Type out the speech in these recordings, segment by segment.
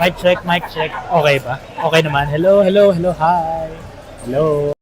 Mic check, mic check. Okay ba? Okay naman. Hello, hello, hello, hi. Hello.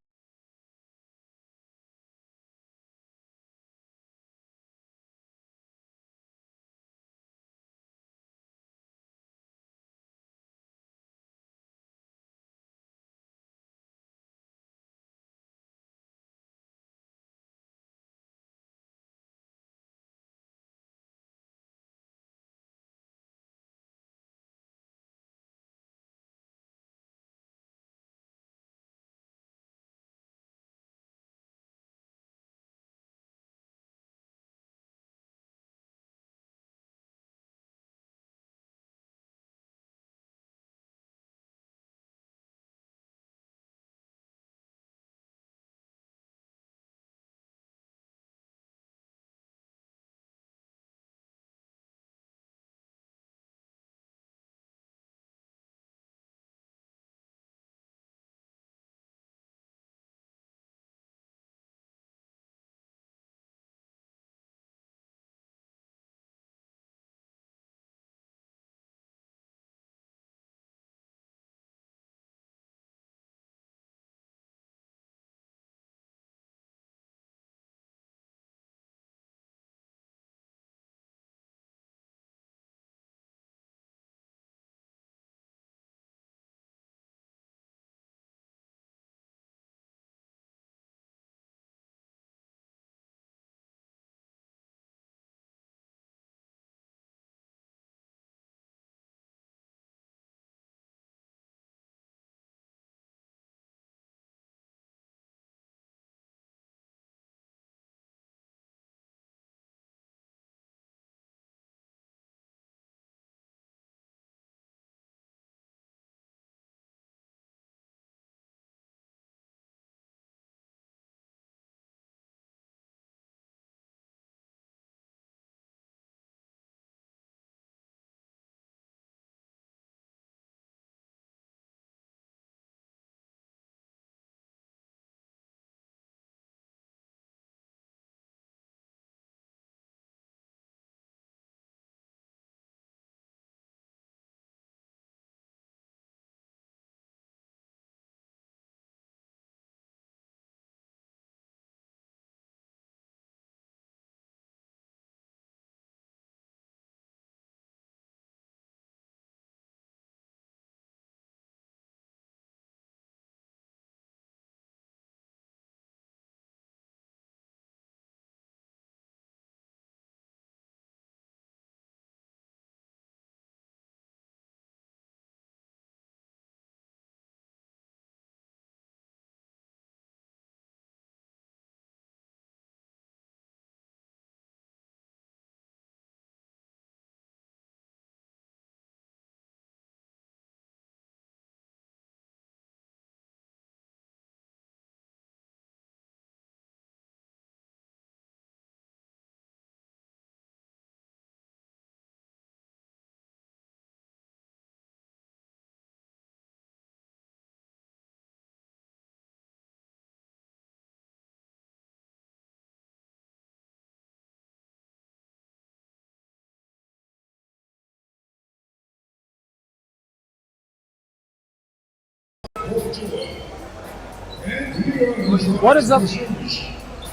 What is up?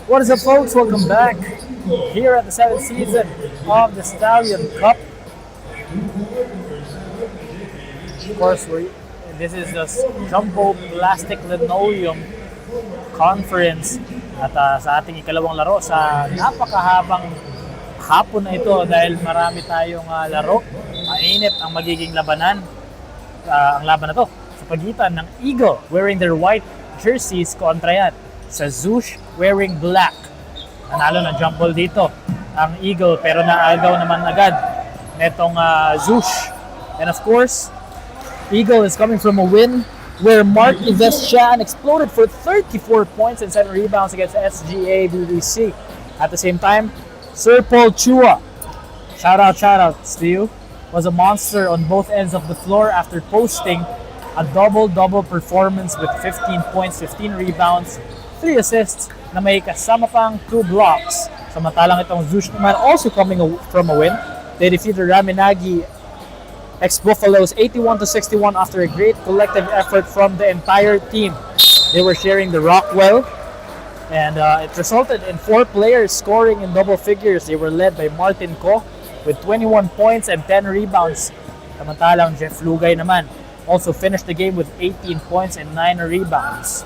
What is up, folks? Welcome back here at the 7th season of the Stallion Cup. Of course, this is the Jumbo Plastic Linoleum Conference at sa ating ikalawang laro sa napakahabang hapon na ito dahil marami tayong laro. Mainit ang magiging labanan. Ang laban na to sa pagitan ng Eagle wearing their white jerseys kontra yan sa Zhoosh wearing black. Nanalo ng jump ball dito ang Eagle pero naagaw naman agad netong Zhoosh. And of course, Eagle is coming from a win where Mark Iveschan exploded for 34 points and 7 rebounds against SGA BBC. At the same time, Sir Paul Chua, shout out to you, was a monster on both ends of the floor after posting a double-double performance with 15 points, 15 rebounds, 3 assists na may kasama pang 2 blocks. Samantalang itong Zhoosh naman also coming from a win. They defeated Raminagi Ex-Buffaloes 81-61 after a great collective effort from the entire team. They were sharing the rock well, and it resulted in 4 players scoring in double figures. They were led by Martin Ko with 21 points and 10 rebounds. Samantalang Jeff Lugay naman also finished the game with 18 points and 9 rebounds.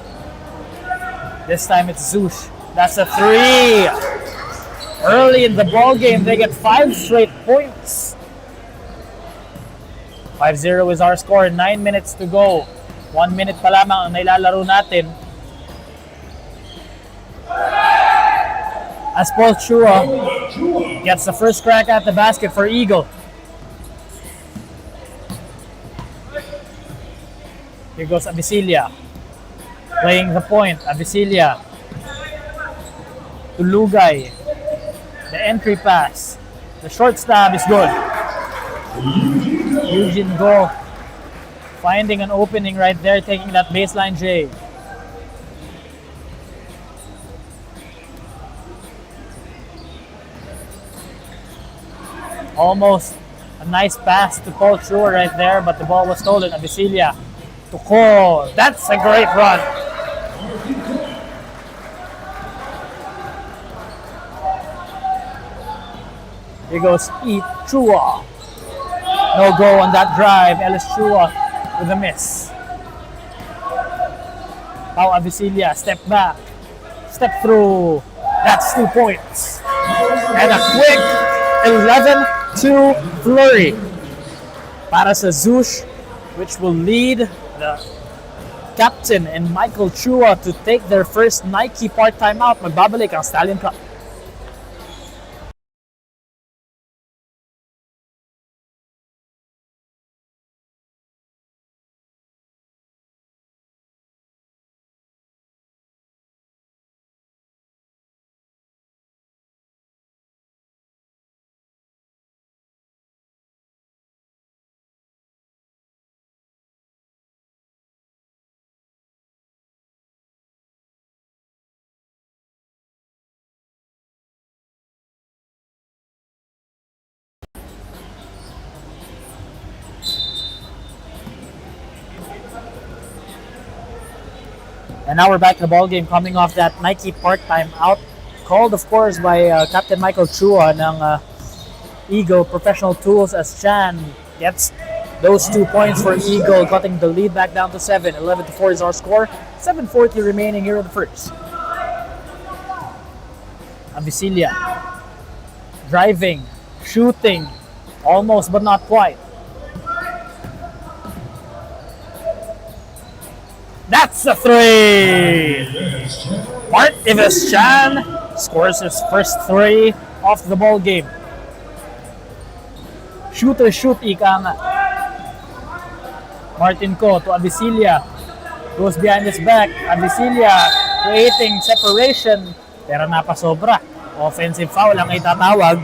This time it's Zhoosh. That's a 3. Early in the ball game, they get 5 straight points. 5-0 is our score. 9 minutes to go. 1 minute pa lamang ang nailalaro natin. As Paul Chua gets the first crack at the basket for Eagle. Here goes Abisilia. Playing the point. Abisilia to Lugay. The entry pass. The short stab is good. Eugene Go finding an opening right there, taking that baseline J. Almost a nice pass to Paul Chua right there, but the ball was stolen. Abisilia to Ko. That's a great run. Here goes E. Chua. No go on that drive. Ellis Chua with a miss. Pau Abisilia, step back. Step through. That's 2 points. And a quick 11-2 flurry para sa Zhoosh, which will lead the captain and Michael Chua to take their first Nike part-time out. Magbabalik ang Stallion Cup. And now we're back to the ball game, coming off that Nike part-time out, called of course by Captain Michael Chua ng Eagle Professional Tools, as Chan gets those 2 points for Eagle, cutting the lead back down to 7. 11-4 is our score. 7:40 remaining here in the first. Abisilia driving, shooting, almost but not quite. That's a 3! Mart Ives-Chan scores his first 3 off the ball game. Shooter shoot, ika nga. Martin Ko to Abisilia. Goes behind his back. Abisilia creating separation, pero napasobra. Offensive foul ang itatawag.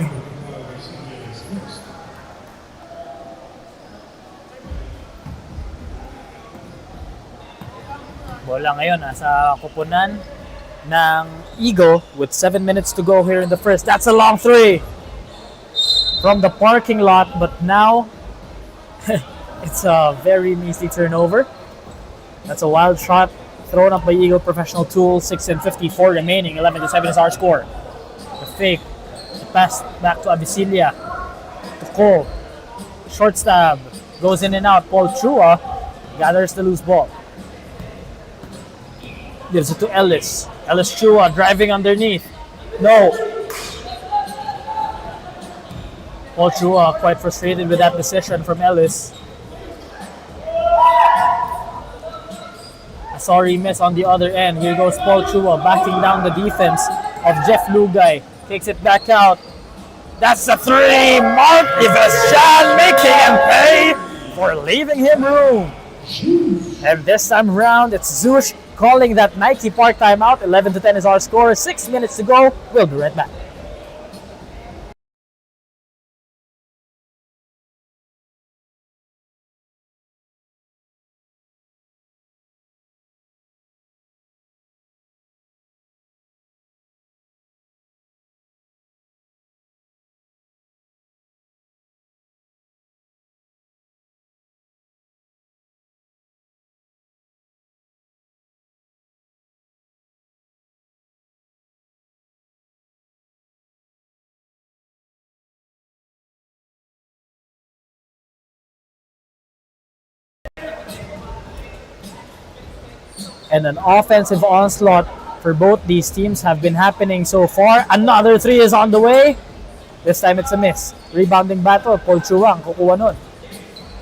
Bola ngayon sa kupunan ng Eagle with 7 minutes to go here in the first. That's a long 3 from the parking lot, but now it's a very measly turnover. That's a wild shot thrown up by Eagle Professional Tools. 6:54 remaining. 11-7 is our score. The fake, the pass back to Abisilia, to Cole. Short stab goes in and out. Paul Chua gathers the loose ball. Gives it to Ellis. Ellis Chua driving underneath. No. Paul Chua quite frustrated with that decision from Ellis. A sorry miss on the other end. Here goes Paul Chua backing down the defense of Jeff Lugay. Takes it back out. That's a 3! Mart Ives-Chan making him pay for leaving him room. And this time around, it's Zhoosh calling that Nike part-time out. 11-10 is our score. 6 minutes to go. We'll be right back. and an offensive onslaught for both these teams have been happening so far. Another three is on the way. This time it's a miss. Rebounding battle, Paul Chuang, kukuha nun.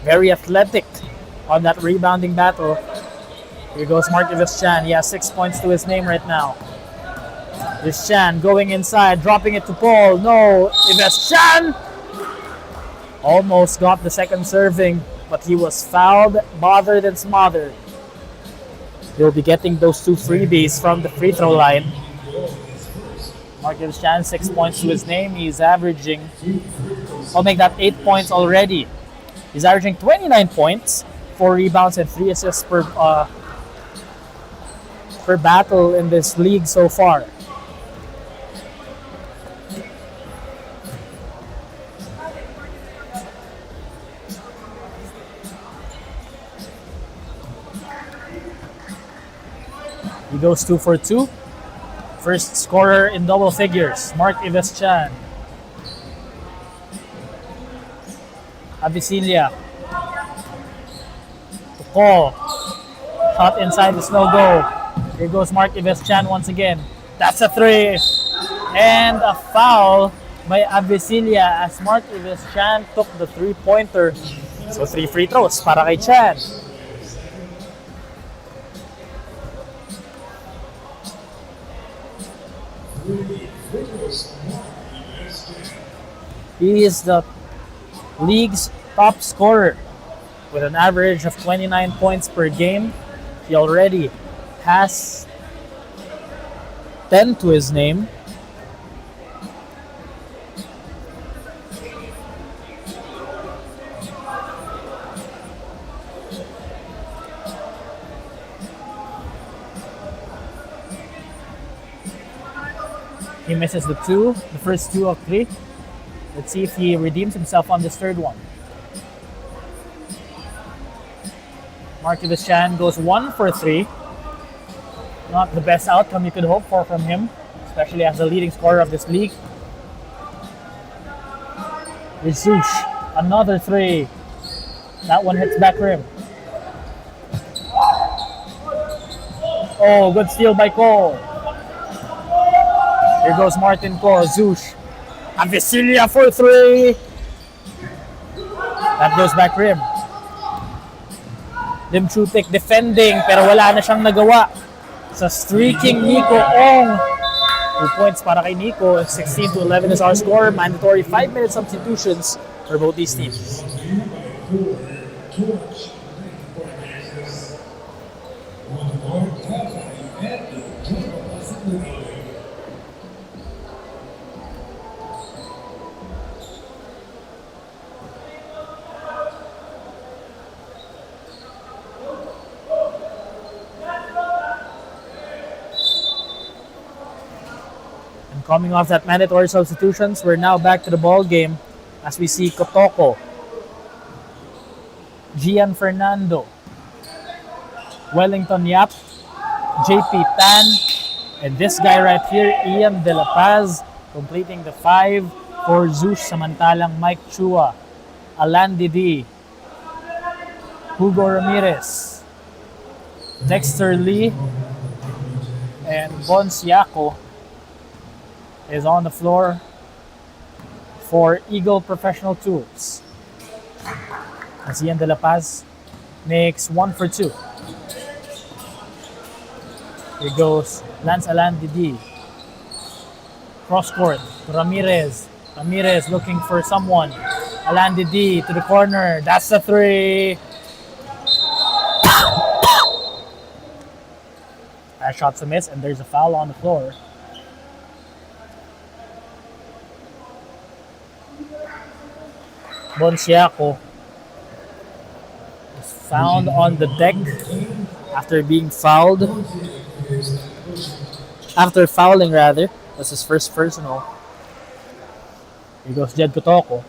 Very athletic on that rebounding battle. Here goes Mark Ives-Chan. He has 6 points to his name right now. Here's Chan going inside, dropping it to Paul. No, Ives-Chan almost got the second serving, but he was fouled, bothered, and smothered. He'll be getting those 2 freebies from the free throw line. Mark Ives-Chan, 6 points to his name. He's averaging, I'll make that 8 points already. He's averaging 29 points, 4 rebounds, and 3 assists per battle in this league so far. He goes 2 for 2. First scorer in double figures, Mark Ives-Chan. Abyssinia. To Paul. Shot inside is no go. Here goes Mark Ives-Chan once again. That's a 3. And a foul by Abyssinia as Mark Ives-Chan took the 3-pointer. So 3 free throws para kay Chan. He is the league's top scorer with an average of 29 points per game. He already has 10 to his name. He misses the first 2 of 3. Let's see if he redeems himself on this third one. Mark Ives-Chan goes 1 for 3. Not the best outcome you could hope for from him, especially as the leading scorer of this league. Here's Zhoosh, another 3. That one hits back rim. Oh, good steal by Cole. Here goes Martin Cole, Zhoosh. Abyssinia for 3. That goes back rim. Lim Chutek defending pero wala na siyang nagawa sa streaking Nico Ong. 2 points para kay Nico. 16-11 is our score. Mandatory 5-minute substitutions for both these teams. Coming off that mandatory substitutions, we're now back to the ball game as we see Kotoko, Gian Fernando, Wellington Yap, JP Tan, and this guy right here, Ian De La Paz, completing the 5 for Zhoosh. Samantalang Mike Chua, Alan Didi, Hugo Ramirez, Dexter Lee, and Bon Siaco is on the floor for Eagle Professional Tools. As Ian De La Paz makes 1 for 2. Here goes Lance Alan Didi. Cross court to Ramirez. Ramirez looking for someone. Alan Didi to the corner. That's a 3. That shot's a miss, and there's a foul on the floor. Bonsiaco was found on the deck after being fouled. After fouling, rather. That's his first personal. Here goes Jed Kotoko.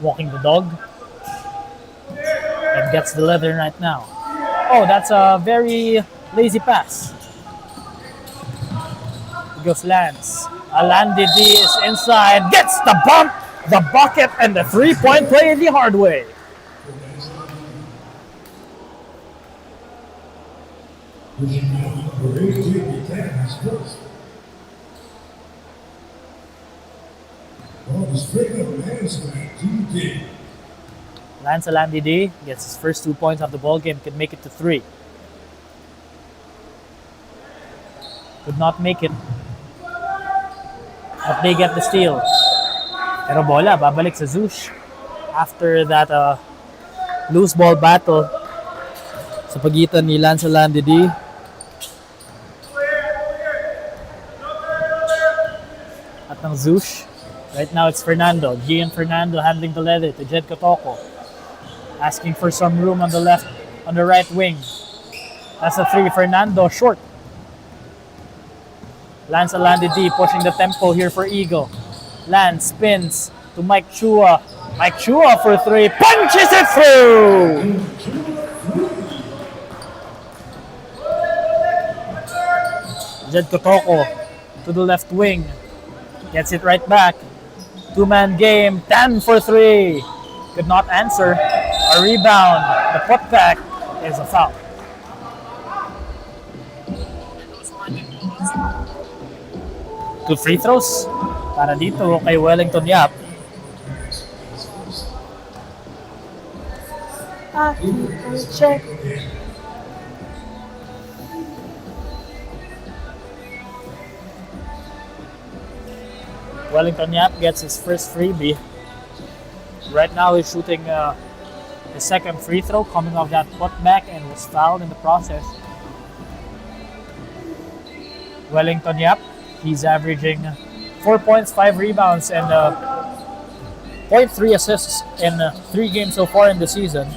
Walking the dog. And gets the leather right now. Oh, that's a very lazy pass. Here goes Lance. Alan Didi is inside. Gets the bump, the bucket, and the 3-point play the hard way. Lance Alandidi gets his first 2 points of the ball game, could make it to 3. Could not make it. But they get the steal. Pero bola, babalik sa Zhoosh. After that loose ball battle sa pagitan ni Lance Alandidi at ng Zhoosh. Right now it's Fernando. Gian Fernando handling the leather to Jed Kotoko. Asking for some room on the left, on the right wing. That's a 3. Fernando short. Lance Alandidi pushing the tempo here for Eagle. Lance spins to Mike Chua. Mike Chua for 3. Punches it through! Jed Kotoko to the left wing. Gets it right back. 2-man game. 10 for 3. Could not answer. A rebound. The putback is a foul. Two free throws para dito kay Wellington Yap. Check. Wellington Yap gets his first freebie. Right now he's shooting his second free throw coming off that putback and was fouled in the process. Wellington Yap, he's averaging 4 points, 5 rebounds, and 0.3 assists in 3 games so far in the season.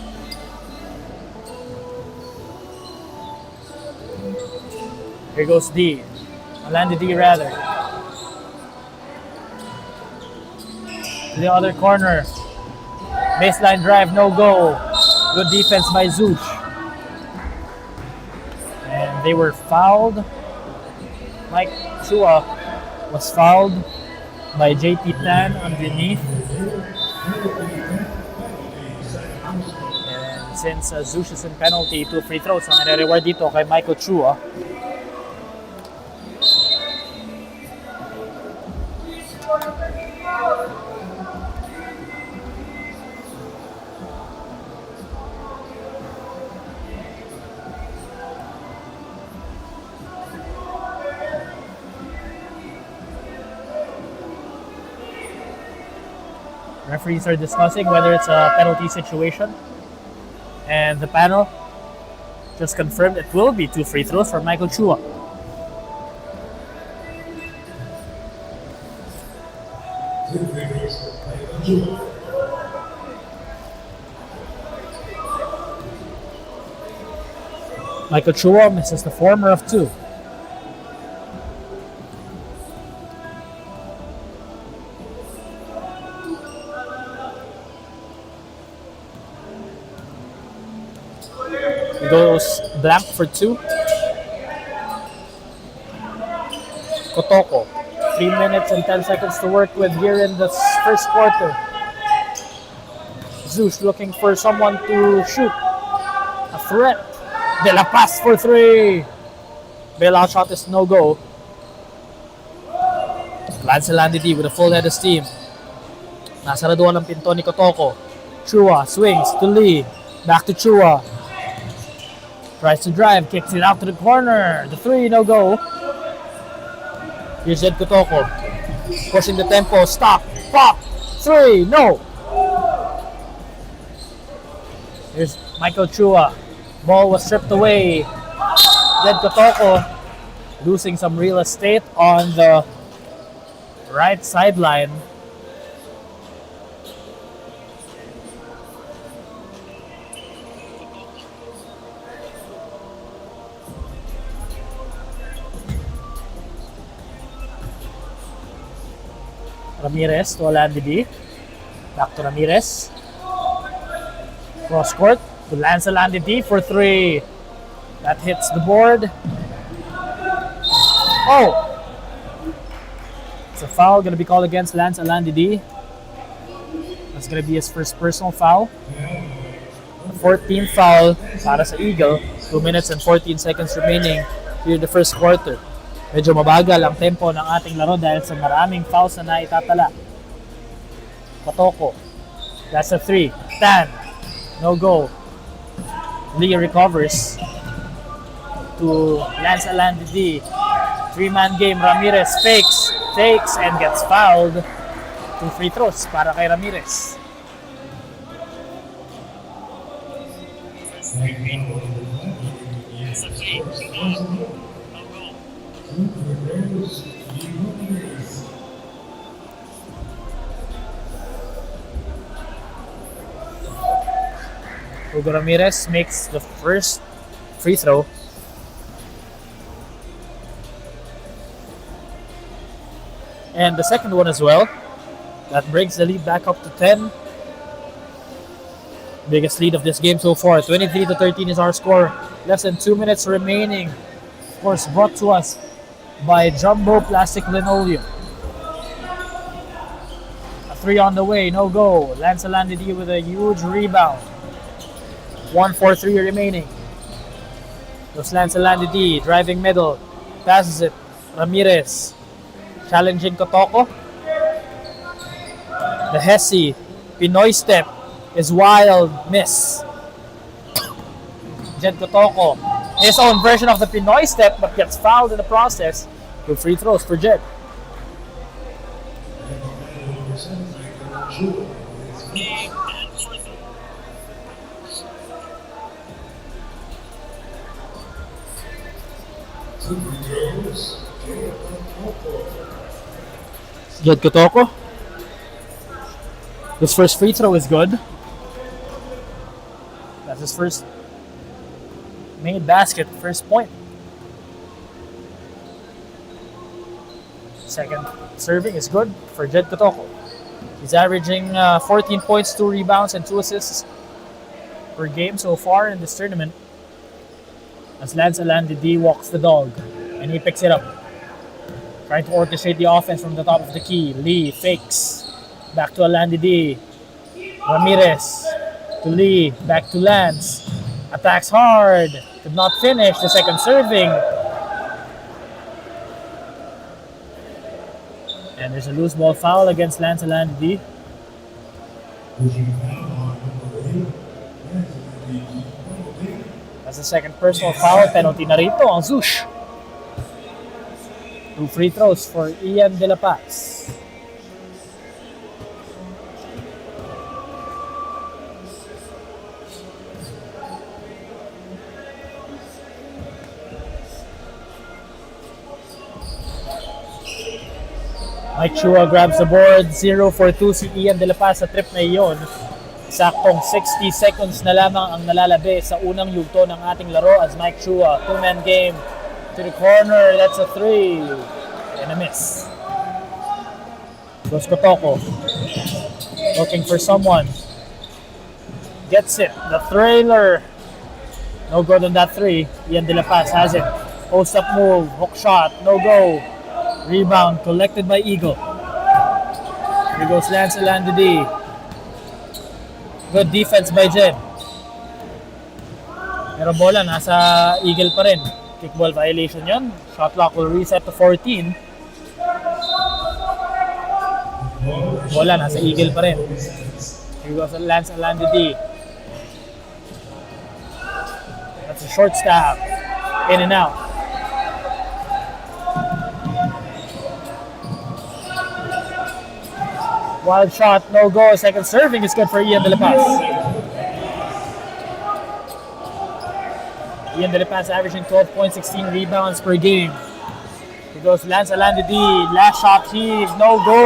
Here goes D. Alandidi rather. To the other corner. Baseline drive, no go. Good defense by Zhoosh. And they were fouled. Mike Chua was fouled by JP Tan underneath. And since Zhoosh is in penalty, 2 free throws ang nare-reward dito kay Michael Chua. Referees are discussing whether it's a penalty situation. And the panel just confirmed it will be 2 free throws for Michael Chua. Michael Chua misses the former of 2. He goes blank for 2. Kotoko, 3 minutes and 10 seconds to work with here in the first quarter. Zhoosh looking for someone to shoot. A threat. De La Paz for 3. Bailout shot is no go. Lance Alandidi with a full head of steam. Nasaraduan ang pinto ni Kotoko. Chua swings to Lee. Back to Chua. Tries to drive, kicks it out to the corner. The 3, no go. Here's Jed Kotoko. Pushing the tempo, stop, pop, 3, no. Here's Michael Chua. Ball was stripped away. Jed Kotoko losing some real estate on the right sideline. Ramirez to Alandidi. Back to Ramirez. Cross court to Lance Alandidi for 3. That hits the board. Oh! It's a foul going to be called against Lance Alandidi. That's going to be his first personal foul. The 14th foul para sa Eagle. 2 minutes and 14 seconds remaining here in the first quarter. Medyo mabagal ang tempo ng ating laro dahil sa maraming fouls na naitatala. Kotoko. That's a 3. Tan. No go. Lee recovers to Lance Alandidi. 3-man game. Ramirez fakes, and gets fouled. 2 free throws para kay Ramirez. Hugo Ramirez makes the first free throw. And the second one as well. That brings the lead back up to 10. Biggest lead of this game so far. 23-13 is our score. Less than 2 minutes remaining. Of course, brought to us by Jumbo Plastic Linoleum. A 3 on the way, no go. Lance Alandidi with a huge rebound. 1:43 remaining. Los Lance Alandidi driving middle. Passes it. Ramirez. Challenging Kotoko. The Hesse Pinoy step is wild. Miss. Jed Kotoko. His own version of the Pinoy step but gets fouled in the process. With free throws for Jed. Jed Kotoko. His first free throw is good. That's his first made basket, first point. Second serving is good for Jed Kotoko. He's averaging 14 points, 2 rebounds, and 2 assists per game so far in this tournament. As Lance Alandidi walks the dog and he picks it up. Trying to orchestrate the offense from the top of the key. Lee fakes. Back to Alandidi. Ramirez to Lee. Back to Lance. Attacks hard. Could not finish the second serving. And there's a loose ball foul against Lance Alandidi. That's the second personal foul. Penalty na rito ang Zhoosh. 2 free throws for Ian De La Paz. Mike Chua grabs the board. 0 for 2 si Ian De La Paz sa trip na iyon. Saktong 60 seconds na lamang ang nalalabi sa unang yugto ng ating laro as Mike Chua, 2-man game to the corner. That's a 3 and a miss. Goes Kotoko. Looking for someone. Gets it. The trailer. No good on that 3. Ian De La Paz has it. Post up move. Hook shot. No go. Rebound collected by Eagle. Here goes Lance Alandidi. Good defense by Jed. Pero bola nasa Eagle pa rin. Kickball violation yon. Shot clock will reset to 14. Bola nasa Eagle pa rin. Here goes Lance Alandidi. That's a short stab. In and out. Wild shot, no go. Second serving is good for Ian De La Paz. Ian De La Paz averaging 12 points, 16 rebounds per game. Here goes Lance Alandidi. Last shot heave, no go.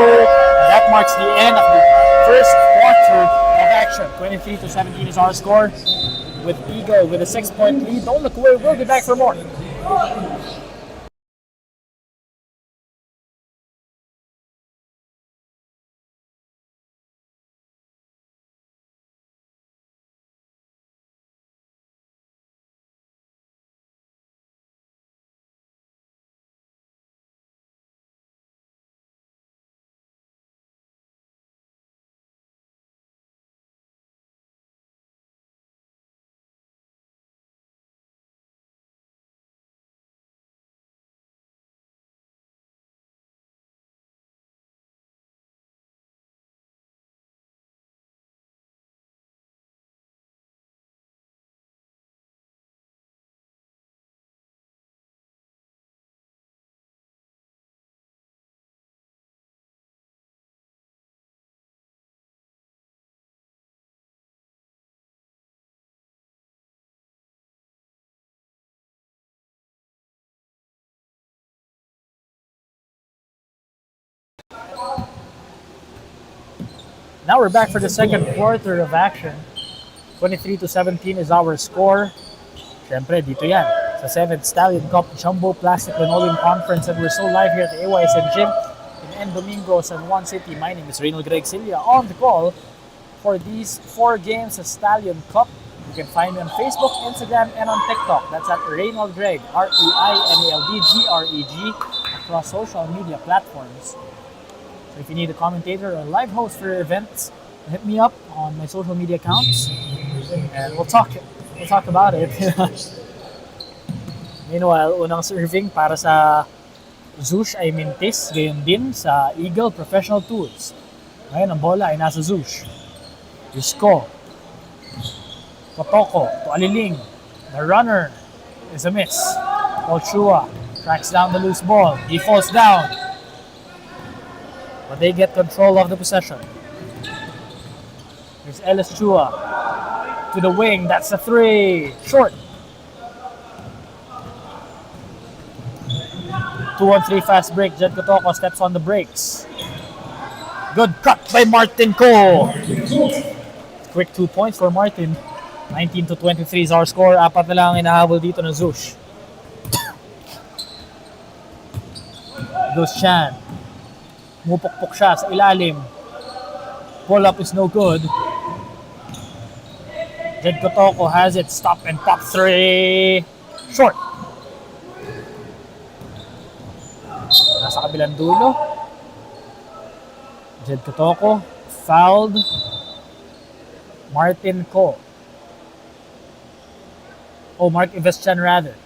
That marks the end of the first quarter of action. 23-17 is our score. With Eagle with a 6-point lead. Don't look away. We'll be back for more. Now we're back for the second quarter of action. 23-17 is our score. Siyempre, dito yan. Sa 7th Stallion Cup Jumbo Plastic Linoleum Conference, and we're so live here at the AYSN Gym in N. Domingo, San Juan City. My name is Reynald Greg Cilia on the call for these 4 games of Stallion Cup. You can find me on Facebook, Instagram, and on TikTok. That's at Reynald Greg, REINALDGREG, across social media platforms. So if you need a commentator or a live host for your events, hit me up on my social media accounts, and we'll talk about it. Meanwhile, unang serving para sa Zhoosh ay mintis, gayon din sa Eagle Professional Tools. Ngayon, ang bola ay nasa Zhoosh. Isko. Kotoko to Aliling. The runner is a miss. Ochua tracks down the loose ball. He falls down. But they get control of the possession. Here's Ellis Chua to the wing. That's a 3. Short. 2-on-3 fast break. Jed Kotoko steps on the brakes. Good cut by Martin Ko. Quick 2 points for Martin. 19-23 is our score. 4 na lang inahabol dito ng Zhoosh. Goes Chan. Mupukpok siya sa ilalim. Pull up is no good. Jed Kotoko has it. Stop and pop 3. Short. Nasa kabilang dulo. Jed Kotoko fouled Martin Ko. Oh, Mark Iveschan rather.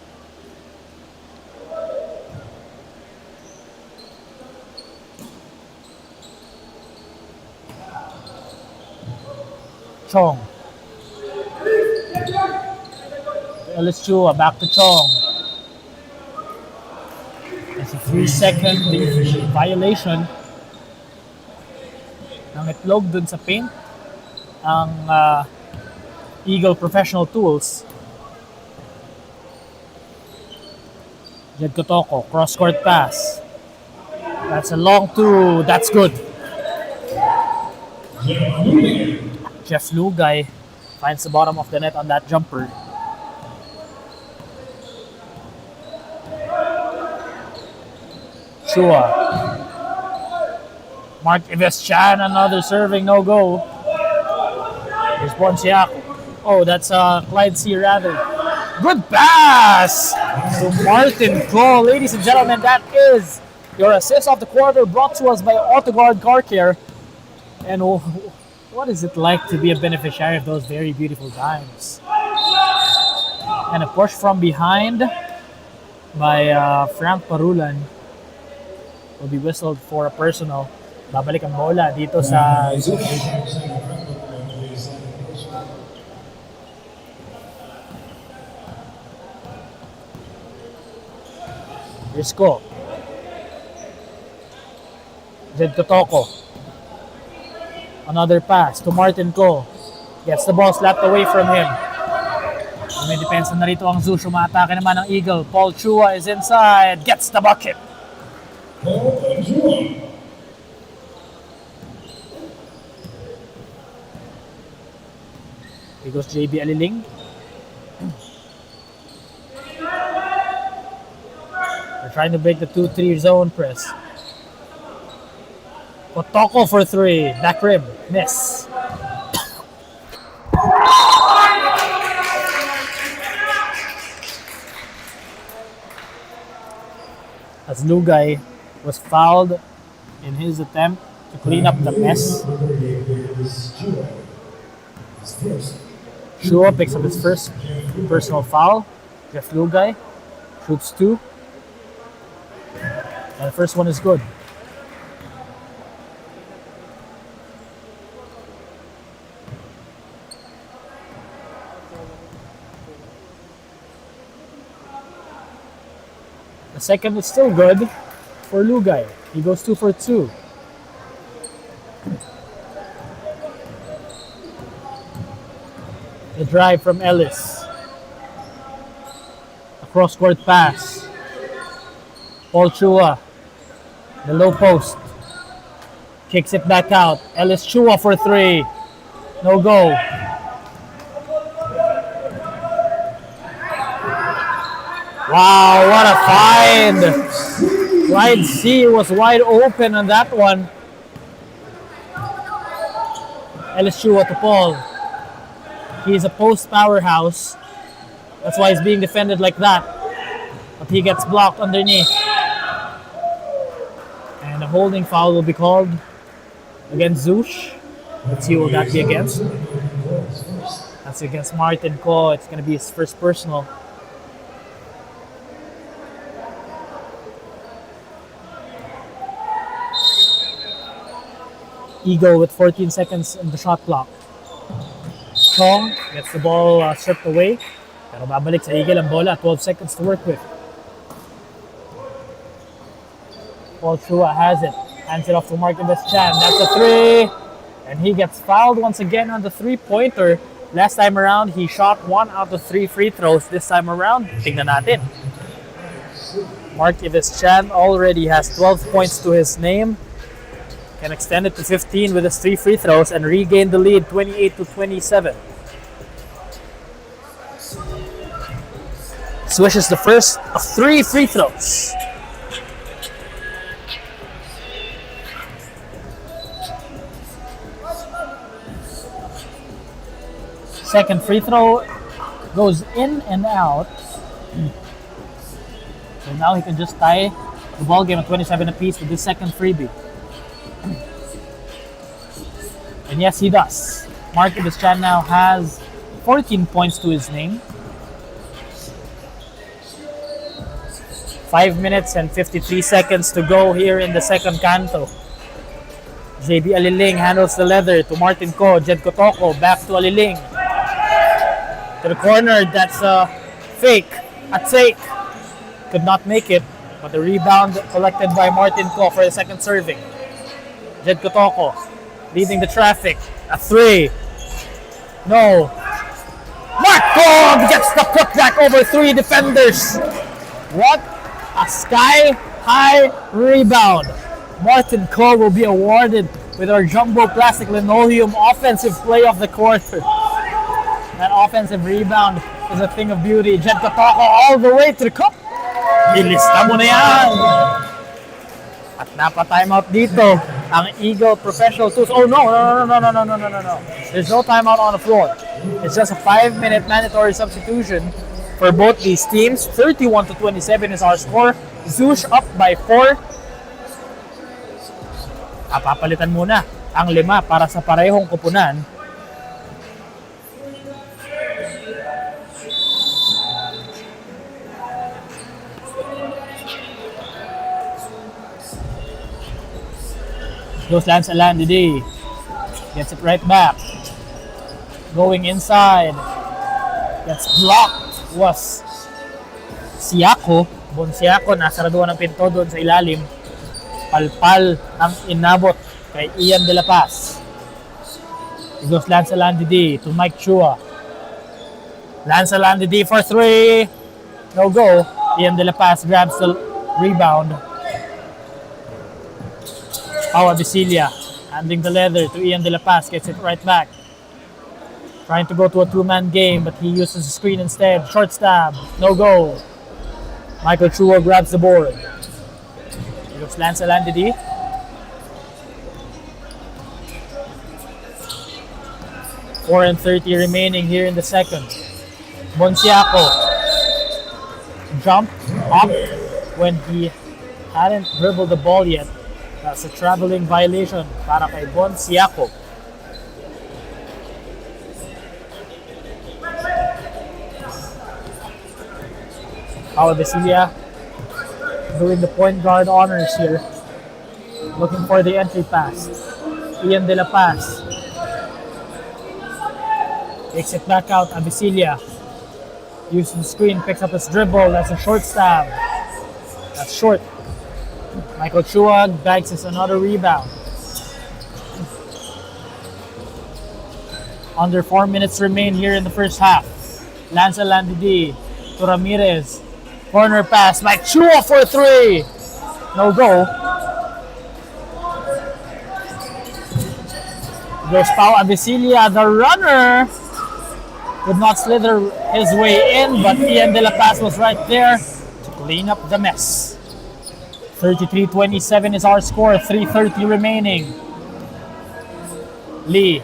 Chong. Ellis Chua back to Chong. That's a 3-second violation. Nang itlog dun sa paint ang Eagle Professional Tools. Jed Kotoko, cross-court pass. That's a long 2. That's good. Jeff Lugay finds the bottom of the net on that jumper. Chua. Mark Iveschan, another serving, no go. Here's Ponciaco. Oh, that's Clyde C. rather. Good pass to Martin Ko. Ladies and gentlemen, that is your assist of the quarter, brought to us by AutoGuard Car Care. And what is it like to be a beneficiary of those very beautiful dimes? And a push from behind by Frank Parulan will be whistled for a personal. Babalik ang bola dito sa Zhoosh. Isko. Jed Kotoko. Another pass to Martin Ko. Gets the ball slapped away from him. May depensa na rito ang Zhoosh. Umaatake naman ang Eagle. Paul Chua is inside. Gets the bucket. Here goes JB Aliling. They're trying to break the 2-3 zone press. Kotoko for 3. Back rim. Miss. As Lugay was fouled in his attempt to clean up the mess. Shua picks up his first personal foul. Jeff Lugay shoots 2. And the first one is good. The second is still good for Lugay. He goes 2 for 2. A drive from Ellis. A cross-court pass. Paul Chua. The low post. Kicks it back out. Ellis Chua for 3. No go. Wow, what a find! Wide C was wide open on that one. Ellis Chua to Paul. He's a post powerhouse. That's why he's being defended like that. But he gets blocked underneath. And a holding foul will be called against Zhoosh. Let's see what that be against. That's against Martin Ko. It's going to be his first personal. Eagle with 14 seconds in the shot clock. Chong gets the ball stripped away. Pero babalik sa Eagle ang bola. 12 seconds to work with. Paul Chua has it. Hands it off to Marquez Chan. That's a 3. And he gets fouled once again on the 3-pointer. Last time around, he shot 1 out of 3 free throws. This time around, tingnan natin. Marquez Chan already has 12 points to his name. Can extend it to 15 with his 3 free throws and regain the lead 28-27. Zhoosh is the first of 3 free throws. Second free throw goes in and out. So now he can just tie the ball game at 27 apiece with this second freebie. And yes, he does. Marquez Chan now has 14 points to his name. 5 minutes and 53 seconds to go here in the second canto. JB Aliling handles the leather to Martin Ko. Jed Kotoko back to Aliling. To the corner, that's a fake. At sake. Could not make it, but the rebound collected by Martin Ko for the second serving. Jed Kotoko leading the traffic. A 3. No. Marco gets the putback over 3 defenders. What a sky-high rebound. Martin Ko will be awarded with our Jumbo Plastic Linoleum Offensive Play of the Quarter. That offensive rebound is a thing of beauty. Jed Kotoko all the way to the cup. Ilista mo na yan. At napa-timeout dito ang Eagle Professional Tools. Oh no. There's no timeout on the floor. It's just a 5-minute mandatory substitution for both these teams. 31-27 is our score. Zhoosh up by 4. Papalitan muna ang 5 para sa parehong kupunan. Goes Lance Alandidi. Gets it right back. Going inside. Gets blocked. Was Siako. Bonsiako. Nasaraduan ng pinto doon sa ilalim. Palpal ang inabot kay Ian De La Paz. It goes Lance Alandidi to Mike Chua. Lance Alandidi for 3. No go. Ian De La Paz grabs the rebound. Pau Abisilia handing the leather to Ian De La Paz, gets it right back. Trying to go to a 2-man game, but he uses the screen instead. Short stab, no go. Michael Chua grabs the board. It looks Lance Alandidi. Four and 30 remaining here in the second. Bonsiako jumped up when he hadn't dribbled the ball yet. That's a traveling violation para kay Bonsiako. Pau Basilia doing the point guard honors here. Looking for the entry pass. Ian De La Paz takes it back out. Abisilia using the screen, picks up his dribble. That's a short stab. That's short. Michael Chua bags us another rebound. Under 4 minutes remain here in the first half. Lance Alandidi to Ramirez. Corner pass. Mike Chua for 3. No go. Goes Pau Avicilia, the runner. Could not slither his way in, but Ian De La Paz was right there to clean up the mess. 33-27 is our score, 3:30 remaining. Lee,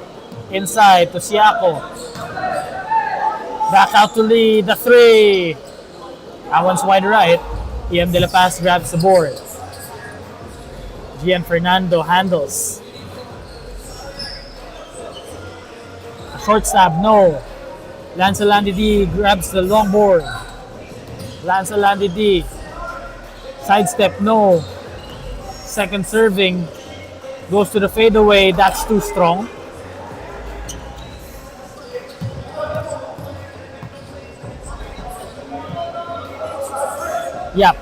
inside to Siako. Back out to Lee, the three. That one's wide right. Ian De La Paz grabs the board. Gian Fernando handles. A short stab, no. Lance Landidi grabs the long board. Lance Landidi. Sidestep, no. Second serving. Goes to the fadeaway. That's too strong. Yep.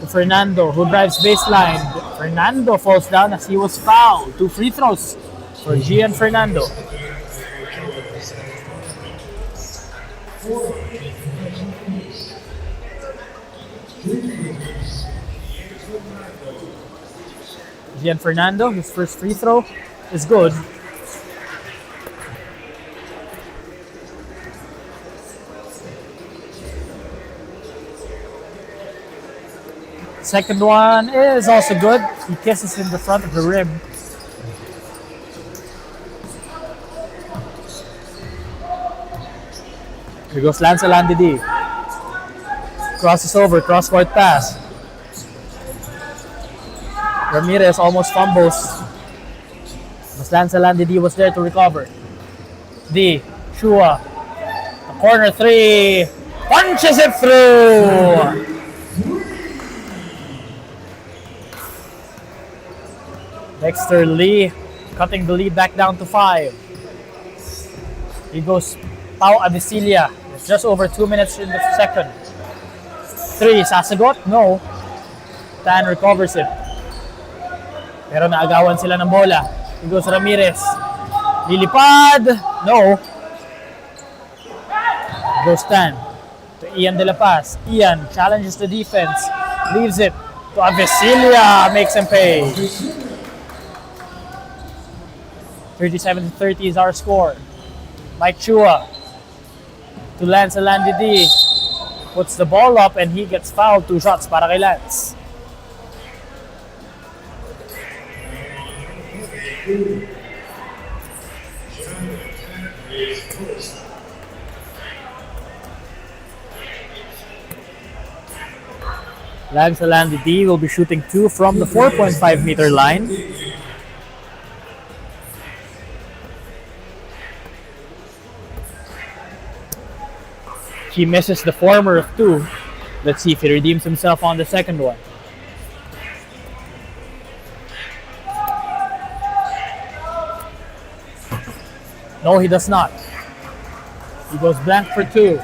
To Fernando, who drives baseline. Fernando falls down as he was fouled. 2 free throws for Gian Fernando. Gian Fernando, his first free throw is good. Second one is also good. He kisses in the front of the rim. Here goes Lance Landidi. Crosses over, cross-court pass. Ramirez almost fumbles. But Lance Landidi was there to recover. D. Shua. The corner three. Punches it through. Dexter Lee cutting the lead back down to 5. He goes Pau Avicilia. It's just over 2 minutes in the second. 3, sasagot? No. Tan recovers it. Pero naagawan sila ng bola. He goes Ramirez. Lilipad. No. Goes Tan to Ian De La Paz. Ian challenges the defense. Leaves it to Avicilia. Makes him pay. 37-30 is our score. Mike Chua to Lance Landidi. Puts the ball up and he gets fouled. 2 shots para kay Lance. Lance Landidi will be shooting 2 from the 4.5 meter line. He misses the former of 2. Let's see if he redeems himself on the second one. No, he does not. He goes blank for 2.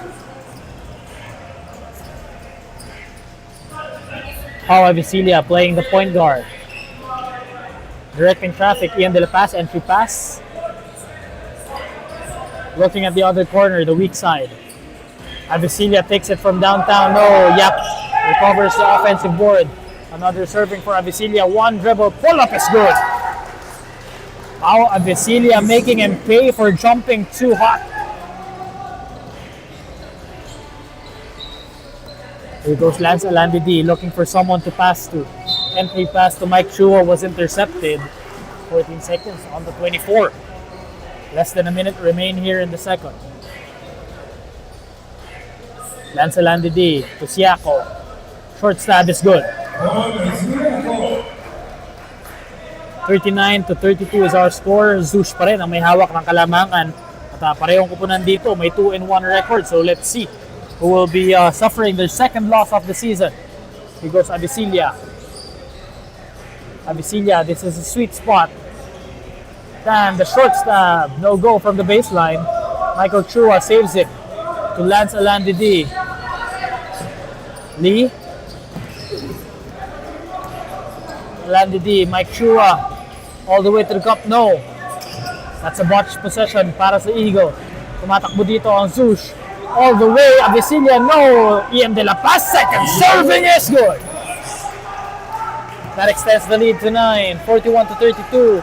Pau Avicilia playing the point guard. Directing traffic, Ian De La Paz, entry pass. Looking at the other corner, the weak side. Avicilia takes it from downtown. No, Yap recovers the offensive board. Another serving for Avicilia. 1 dribble pull-up is good. Pau Avicilia making him pay for jumping too hot. Here goes Lance Landidi looking for someone to pass to. Entry pass to Mike Chua was intercepted. 14 seconds on the 24. Less than a minute remain here in the second. Lance Landidi to Siako. Short stab is good. 39-32 is our score. Zhoosh pa rin ang may hawak ng kalamangan. At parehong kupunan dito, may 2-1 record. So let's see who will be suffering their second loss of the season. Here goes Avicilia. Avicilia, this is a sweet spot. And the short stab, no go from the baseline. Michael Chua saves it to Lance Landidi. Lee. Landidi, Mike Chua. All the way to the cup, no. That's a botched possession para sa Eagle. Tumatakbo dito ang Zhoosh. All the way, Avicilia, no. Ian De La Paz, second serving is good. That extends the lead to 9. 41-32.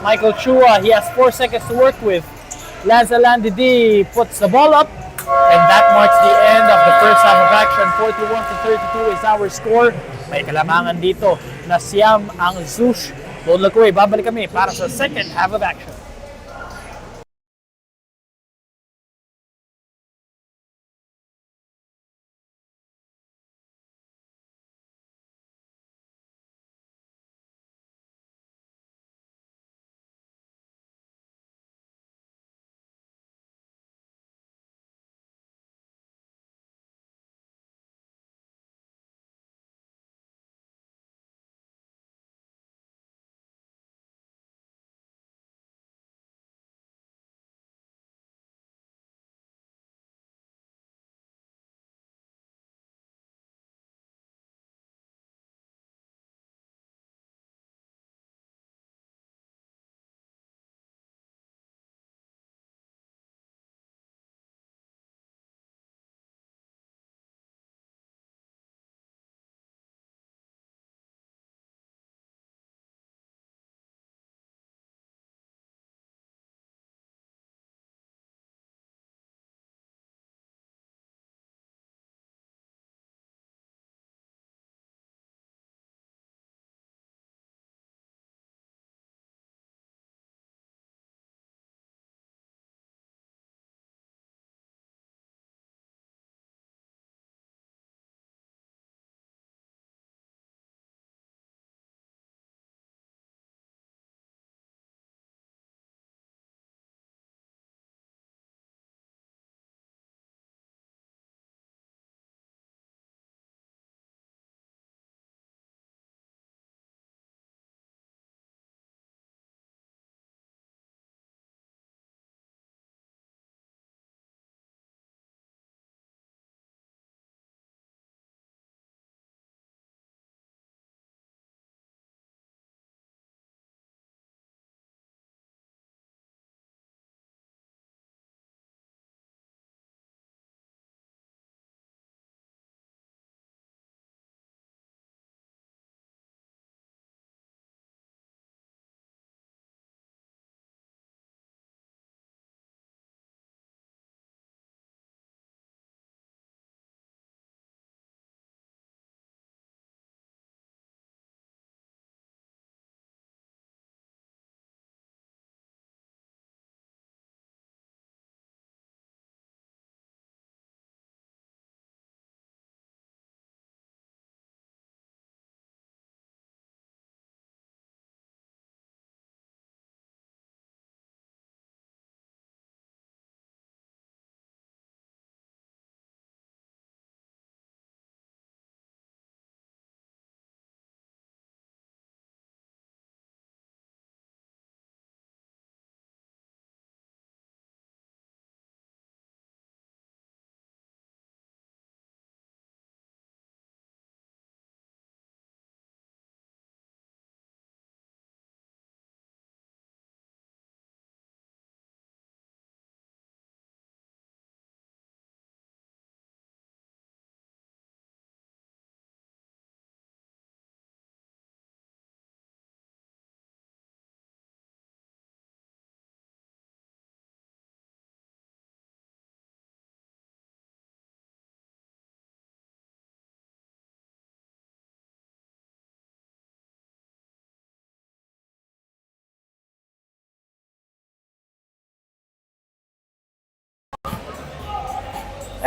Michael Chua, he has 4 seconds to work with. Lanza Landidi puts the ball up, and that marks the end of the first half of action. 41-32 is our score. May kalamangan dito na siyam ang Zhoosh. Don't look away, babalik kami para sa second half of action.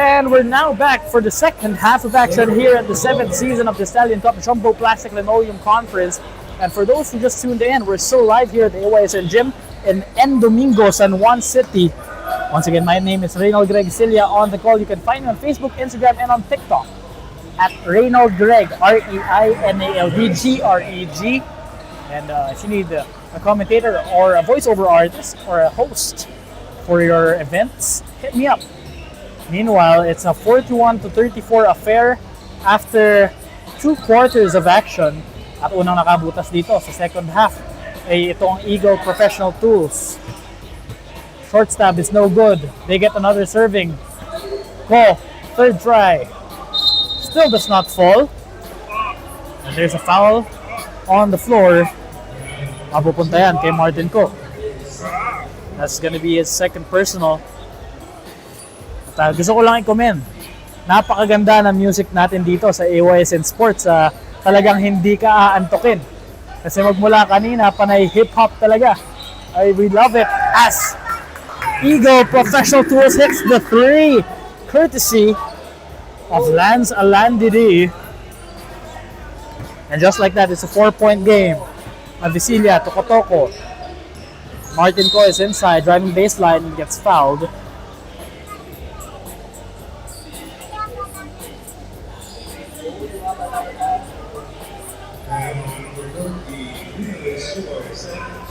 And we're now back for the second half of action here at the 7th season of the Stallion Cup Jumbo Plastic Linoleum Conference. And for those who just tuned in, we're still live here at the AYSN Gym in En Domingo, San Juan City. Once again, my name is Reynald Greg Cilia on the call. You can find me on Facebook, Instagram, and on TikTok at Reynald Greg, R-E-I-N-A-L-D-G-R-E-G. And if you need a commentator or a voiceover artist or a host for your events, hit me up. Meanwhile, it's a 41-34 affair after 2 quarters of action. At unang nakabutas dito sa second half ay itong Eagle Professional Tools. Short stab is no good. They get another serving. Go, third try. Still does not fall. And there's a foul on the floor. Mapupunta yan kay Martin Ko. That's gonna be his second personal. At gusto ko lang i-comment. Napakaganda ng music natin dito sa AYSN Sports. Talagang hindi ka aantukin. Kasi magmula kanina, panay hip-hop talaga. We love it as Eagle Professional Tools hits the 3. Courtesy of Lance Alandidi. And just like that, it's a 4-point game. Avicilia to Kotoko. Martin Ko is inside, driving baseline, and gets fouled.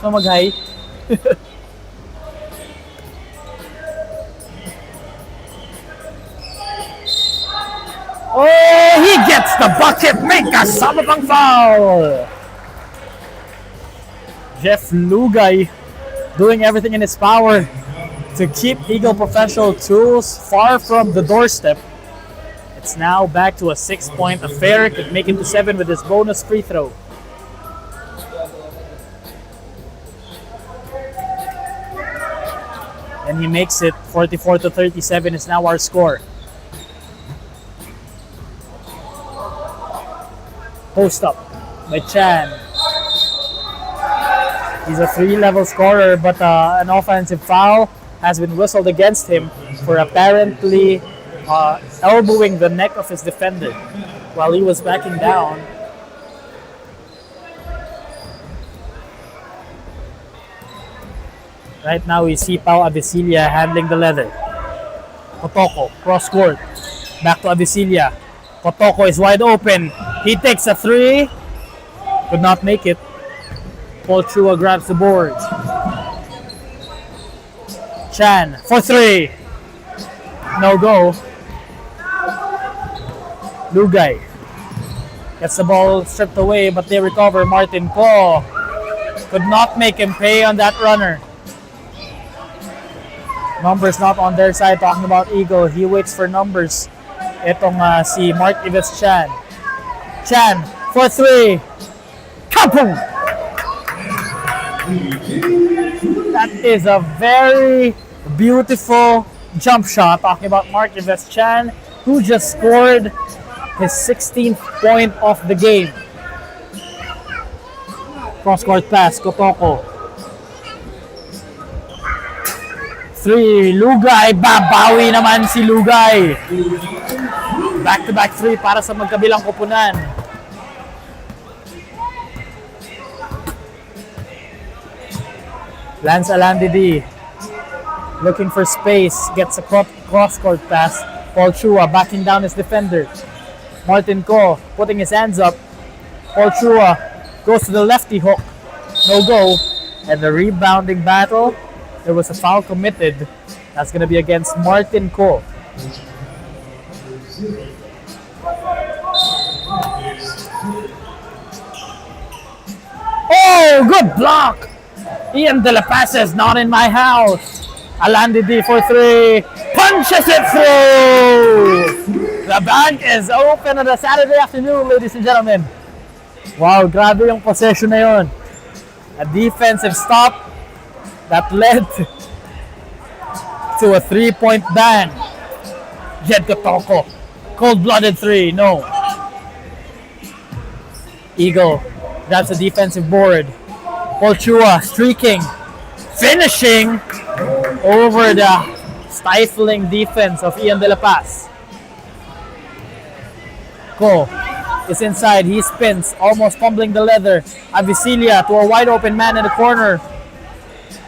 So mag-hi. Oh, he gets the bucket, make a sabapang foul. Jeff Lugay doing everything in his power to keep Eagle Professional Tools far from the doorstep. It's now back to a 6-point affair. Could make it to 7 with his bonus free throw. And he makes it. 44-37 is now our score. Post up by Chan. He's a 3-level scorer, but an offensive foul has been whistled against him for apparently elbowing the neck of his defender while he was backing down. Right now we see Pau Avicilia handling the leather. Kotoko, cross court. Back to Avicilia. Kotoko is wide open. He takes a 3. Could not make it. Paul Chua grabs the board. Chan for 3. No go. Lugay gets the ball stripped away, but they recover. Martin Ko could not make him pay on that runner. Numbers not on their side. Talking about Eagle, he waits for numbers. Itong si Mark Ives Chan. Chan for 3. Kapoom! That is a very beautiful jump shot. Talking about Mark Ives Chan, who just scored his 16th point of the game. Cross-court pass, Kotoko. 3, Lugay, babawi naman si Lugay. Back-to-back 3 para sa magkabilang koponan. Lance Alandidi looking for space, gets a cross-court pass. Paul Chua backing down his defender. Martin Ko putting his hands up. Paul Chua goes to the lefty hook. No go. And the rebounding battle. There was a foul committed. That's going to be against Martin Ko. Oh, good block! Ian De La Paz is not in my house. Alandidi for 3. Punches it through! The bank is open on a Saturday afternoon, ladies and gentlemen. Wow, grabe yung possession na yun. A defensive stop that led to a 3-point ban. Jed Kotoko. Cold-blooded 3. No. Eagle grabs a defensive board. Paul Chua streaking. Finishing over the stifling defense of Ian De La Paz. Ko is inside. He spins, almost fumbling the leather. Avicilia to a wide open man in the corner.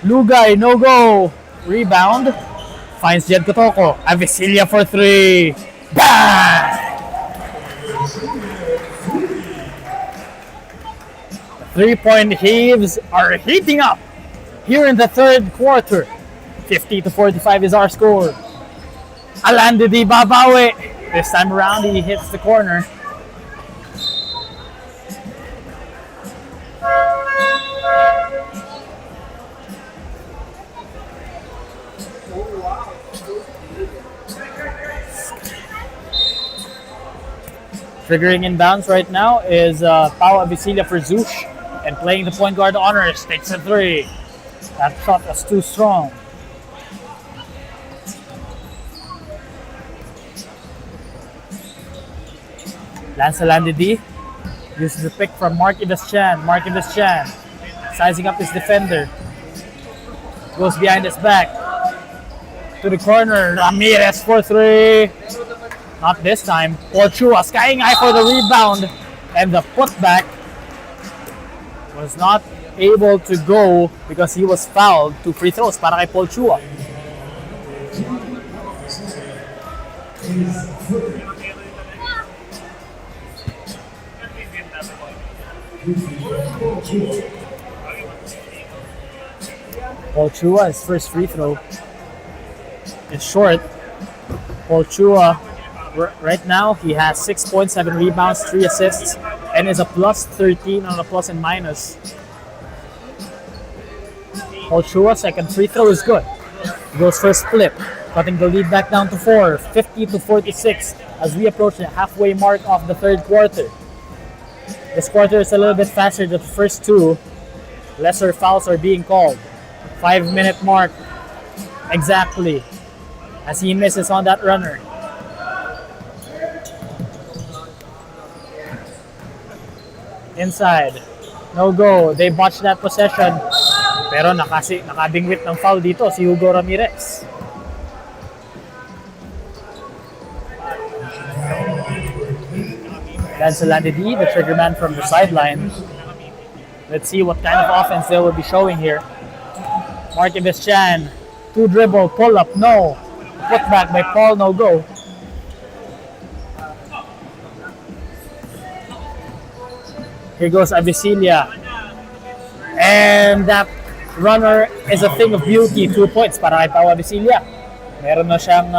Lugay, no go. Rebound. Finds Jed Kotoko. Avicilia for 3. Bang! The 3-point heaves are heating up here in the third quarter. 50-45 is our score. Alandidi babawi. This time around, he hits the corner. Triggering inbounds right now is Pau Avicilia for Zhoosh. and playing the point guard honors, takes a three. That shot was too strong. Lance Alandidi uses the pick from Mark Iveschan. Mark Iveschan sizing up his defender. Goes behind his back. To the corner. Ramirez for three. Not this time. Chua skying high for the rebound. And the putback was not able to go because he was fouled. 2 free throws para kay Chua. Chua's first free throw is short. Chua, right now, he has 6 points, 7 rebounds, 3 assists, and is a plus 13 on a plus and minus. Chua's second free throw is good. He goes for a split, cutting the lead back down to 4, 50-46 as we approach the halfway mark of the third quarter. This quarter is a little bit faster than the first two. Lesser fouls are being called. 5-minute mark exactly as he misses on that runner. Inside. No go. They botched that possession. Pero nakabingwit ng foul dito si Hugo Ramirez. Lance Alandidi, the trigger man from the sideline. Let's see what kind of offense they will be showing here. Mark Iveschan, 2 dribble, pull up, no. Put back by Paul, no go. Here goes Avicilia. And that runner is a thing of beauty. 2 points para kay Pau Avicilia. Meron na siyang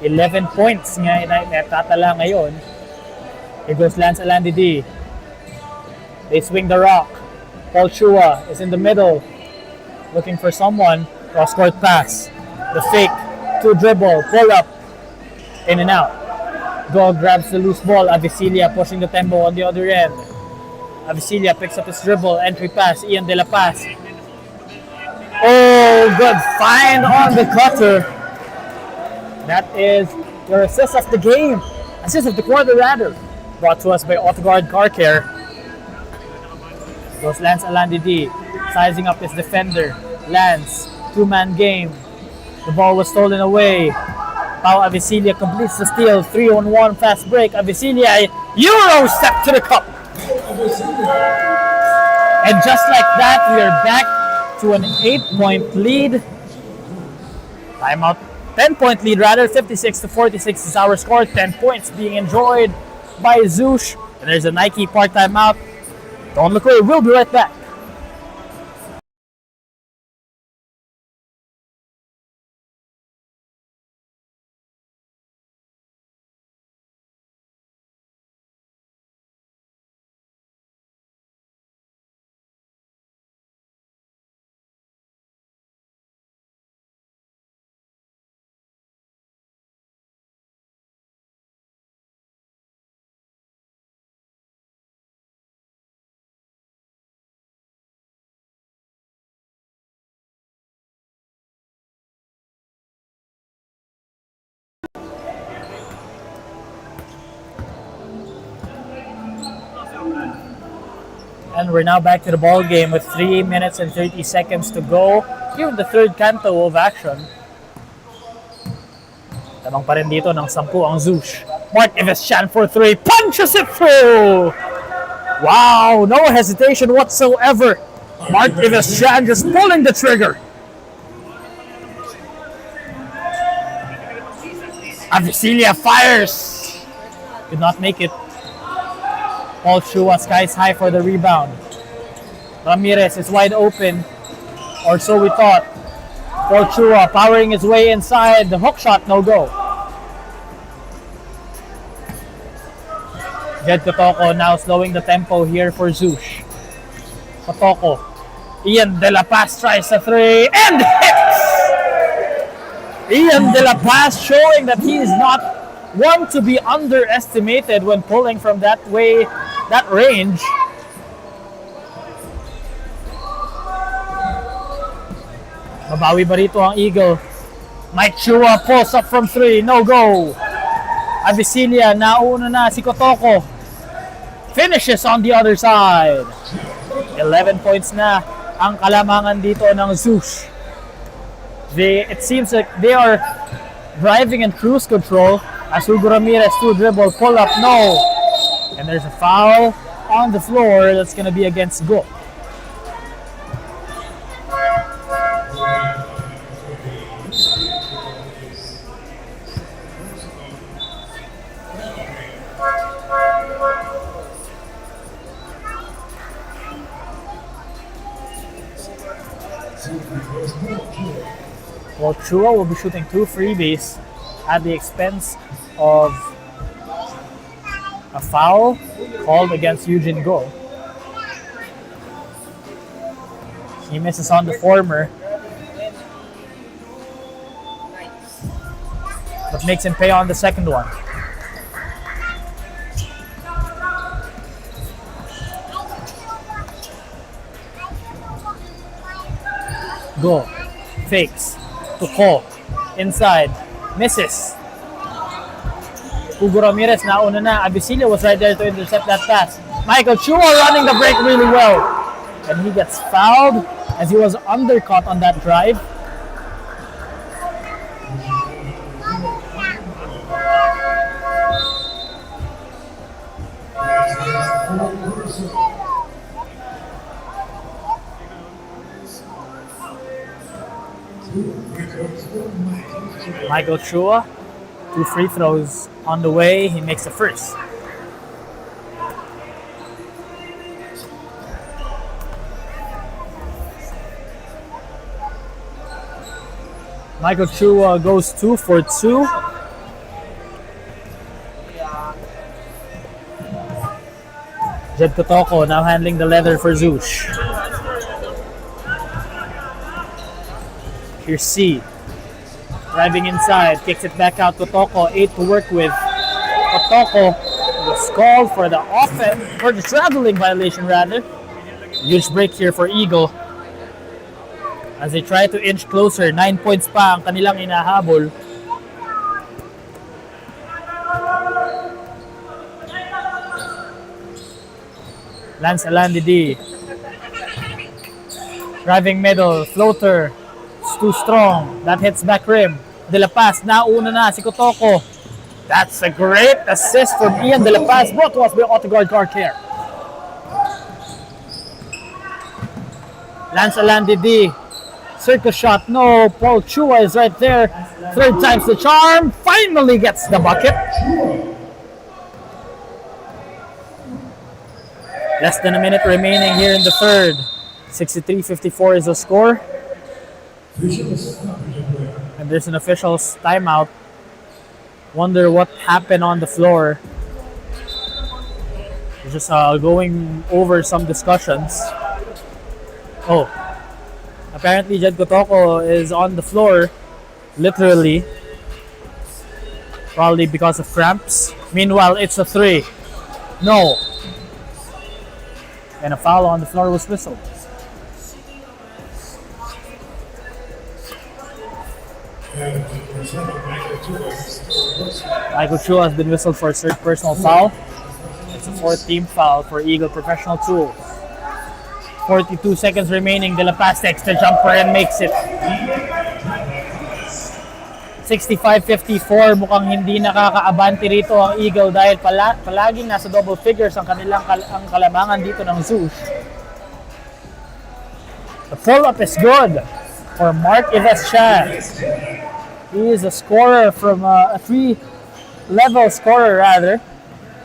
11 points nga natatala ngayon. Here goes Lance Alandidi. They swing the rock. Chua is in the middle. Looking for someone. Cross-court pass. The fake. 2 dribble. Pull up. In and out. Go grabs the loose ball. Avicilia pushing the tempo on the other end. Avicilia picks up his dribble. Entry pass. Ian De La Paz. Oh, good find on the cutter. That is your assist of the game. Assist of the quarter, rather. Brought to us by AutoGuard Car Care. Goes Lance Alandidi, sizing up his defender. Lance, 2-man game. The ball was stolen away. Pau Avicilia completes the steal. 3-on-1 fast break. Avicilia, Euro step to the cup. And just like that, we are back to an 8-point lead. Timeout. 10-point lead rather. 56-46 is our score. 10 points being enjoyed by Zhoosh. And there's a Nike part timeout. Don't look away. We'll be right back. And we're now back to the ball game with 3 minutes and 30 seconds to go here in the third canto of action. Tamang pa rin dito ng 10 ang Zhoosh. Mark Iveschan for 3, punches it through! Wow, no hesitation whatsoever. Mark Iveschan just pulling the trigger. Avicilia fires. Did not make it. Chua skies high for the rebound. Ramirez is wide open, or so we thought. Chua powering his way inside. The hook shot, no go. Jed Kotoko now slowing the tempo here for Zhoosh. Kotoko. Ian De La Paz tries a 3 and hits! Ian De La Paz showing that he is not one to be underestimated when pulling from that way, that range. Mabawi ba rito ang Eagle? Mike Chua pulls up from 3. No go. Avicilia, nauna na si Kotoko. Finishes on the other side. 11 points na ang kalamangan dito ng Zhoosh. It seems like they are driving in cruise control as Hugo Ramirez to dribble, pull up, no. And there's a foul on the floor that's going to be against Go. Well, Chua will be shooting 2 freebies at the expense of a foul called against Eugene Go. He misses on the former, but makes him pay on the second one. Go. Fakes. To Ko. Inside. Misses. Hugo Ramirez nauna na. Avicilia was right there to intercept that pass. Michael Chua running the break really well. And he gets fouled as he was undercut on that drive. Michael Chua, 2 free throws on the way. He makes the first. Michael Chua goes 2 for 2. Jed Kotoko now handling the leather for Zhoosh. Here's C. Driving inside, kicks it back out. Kotoko, 8 to work with. Kotoko was called for the offense, for the traveling violation rather. Huge break here for Eagle. As they try to inch closer, 9 points pa ang kanilang inahabol. Lance Alandidi. Driving middle, floater. It's too strong. That hits back rim. De La Paz, nauna na si Kotoko. That's a great assist from Ian De La Paz. Brought to us by Autoguard Car Care. Lance Alandidi. Circus shot, no. Paul Chua is right there. Third time's the charm. Finally gets the bucket. Less than a minute remaining here in the third. 63-54 is the score. And there's an official's timeout. Wonder what happened on the floor. We're just going over some discussions. Oh. Apparently, Jed Kotoko is on the floor, literally. Probably because of cramps. Meanwhile, it's a 3. No. And a foul on the floor was whistled. Michael Chua has been whistled for a third personal foul. It's a 4th team foul for Eagle Professional Tools. 42 seconds remaining. De La Paz takes the jumper and makes it. 65-54. Mukhang hindi nakakaabante rito ang Eagle dahil palaging nasa double figures ang ang kalamangan dito ng Zhoosh. The pull-up is good for Mark Iveschan. He is a scorer from a 3-level scorer rather.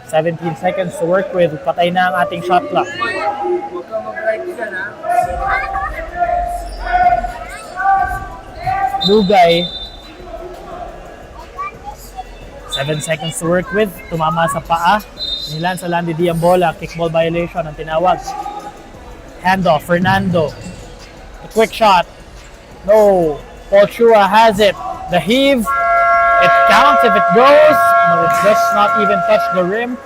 17 seconds to work with. Patay na ang ating shot clock. Lugay. 7 seconds to work with. Tumama sa paa. Nilan sa Landidi ang bola. Kickball violation ang tinawag. Handoff. Fernando. A quick shot. No. Paul Chua has it. The heave. It counts if it goes, but it does not even touch the rim.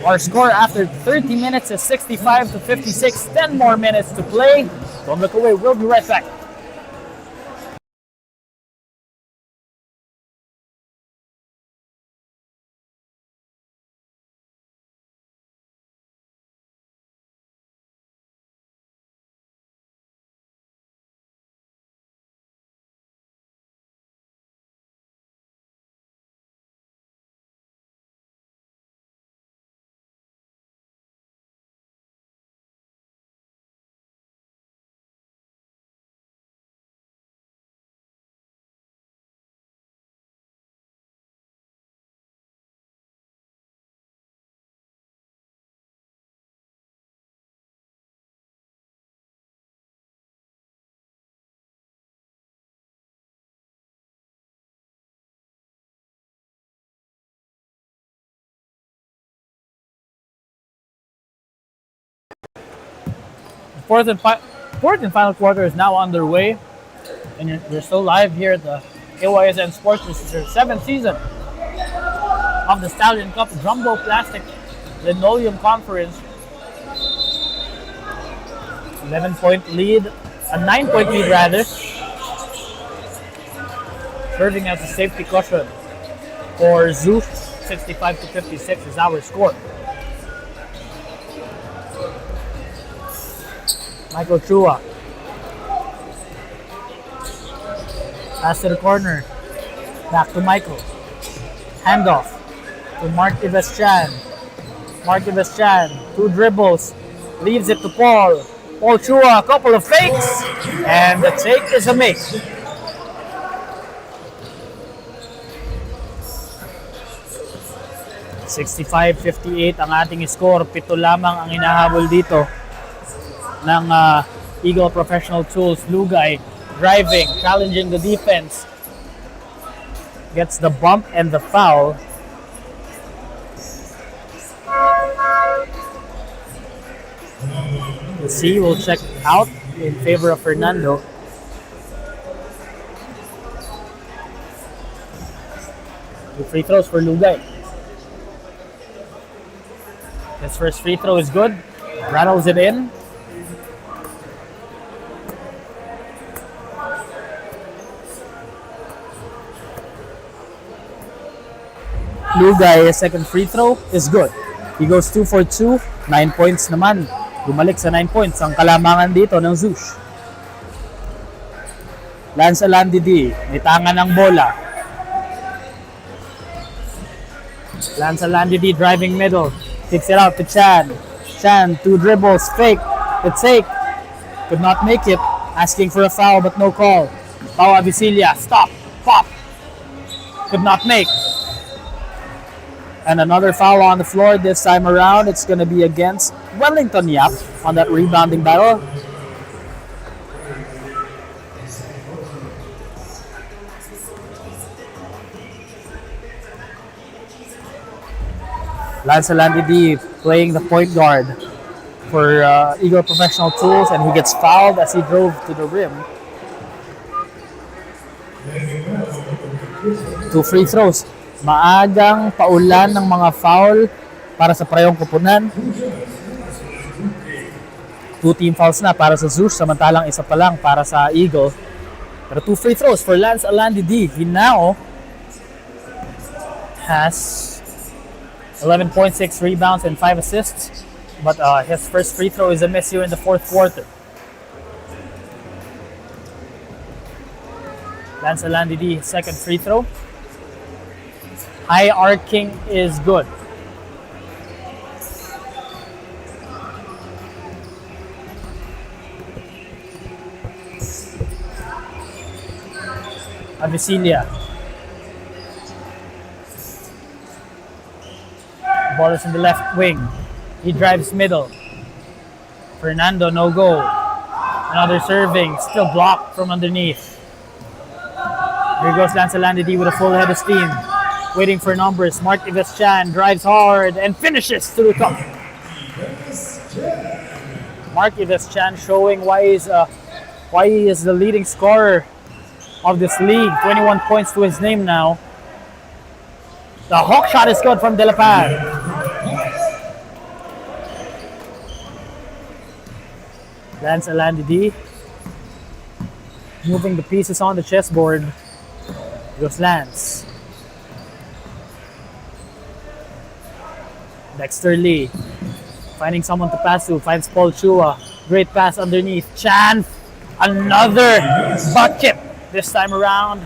Our score after 30 minutes is 65-56. 10 more minutes to play. Don't look away. We'll be right back. fourth and final quarter is now underway, and we're still live here at the KYSN Sports. This is their 7th season of the Stallion Cup Jumbo Plastic Linoleum Conference. 11-point lead, a 9-point lead rather, serving as a safety cushion for Zhoosh. 65-56 is our score. Michael Chua. Pass to the corner. Back to Michael. Handoff to Mark Iveschan. Mark Iveschan, 2 dribbles. Leaves it to Paul. Paul Chua, a couple of fakes. And the take is a make. $65-58 ang ating score. 7 lamang ang inahabol dito ng Eagle Professional Tools. Lugay driving, challenging the defense. Gets the bump and the foul. The C will check out in favor of Fernando. Two free throws for Lugay. His first free throw is good. Rattles it in. Lugay, second free throw is good. He goes 2 for 2. 9 points naman. Bumalik sa 9 points ang kalamangan dito ng Zhoosh. Lance Alandidi, may tangan ng bola. Lance Alandidi driving middle. Kicks it out to Chan. Chan, 2 dribbles, fake. The take. Could not make it. Asking for a foul but no call. Pau Avicilia, stop, pop. Could not make. And another foul on the floor this time around. It's going to be against Wellington Yap on that rebounding battle. Lance Alandidi playing the point guard for Eagle Professional Tools, and he gets fouled as he drove to the rim. 2 free throws. Maagang paulan ng mga foul para sa parehong koponan. 2 team fouls na para sa Zhoosh, samantalang isa pa lang para sa Eagle. Pero 2 free throws for Lance Alandidi. He now has 11.6 rebounds and 5 assists. But his first free throw is a miss here in the 4th quarter. Lance Alandidi, second free throw. High arcing is good. Avicilia. Ball is in the left wing. He drives middle. Fernando, no go. Another serving, still blocked from underneath. Here goes Lance Alandidi with a full head of steam. Waiting for numbers. Mark Iveschan drives hard and finishes to the cup. Mark Iveschan showing why he is the leading scorer of this league. 21 points to his name now. The hook shot is good from De La Paz. Lance Alandidi moving the pieces on the chessboard. Goes Lance. Dexter Lee finding someone to pass to, finds Paul Chua. Great pass underneath. Chan, another bucket this time around.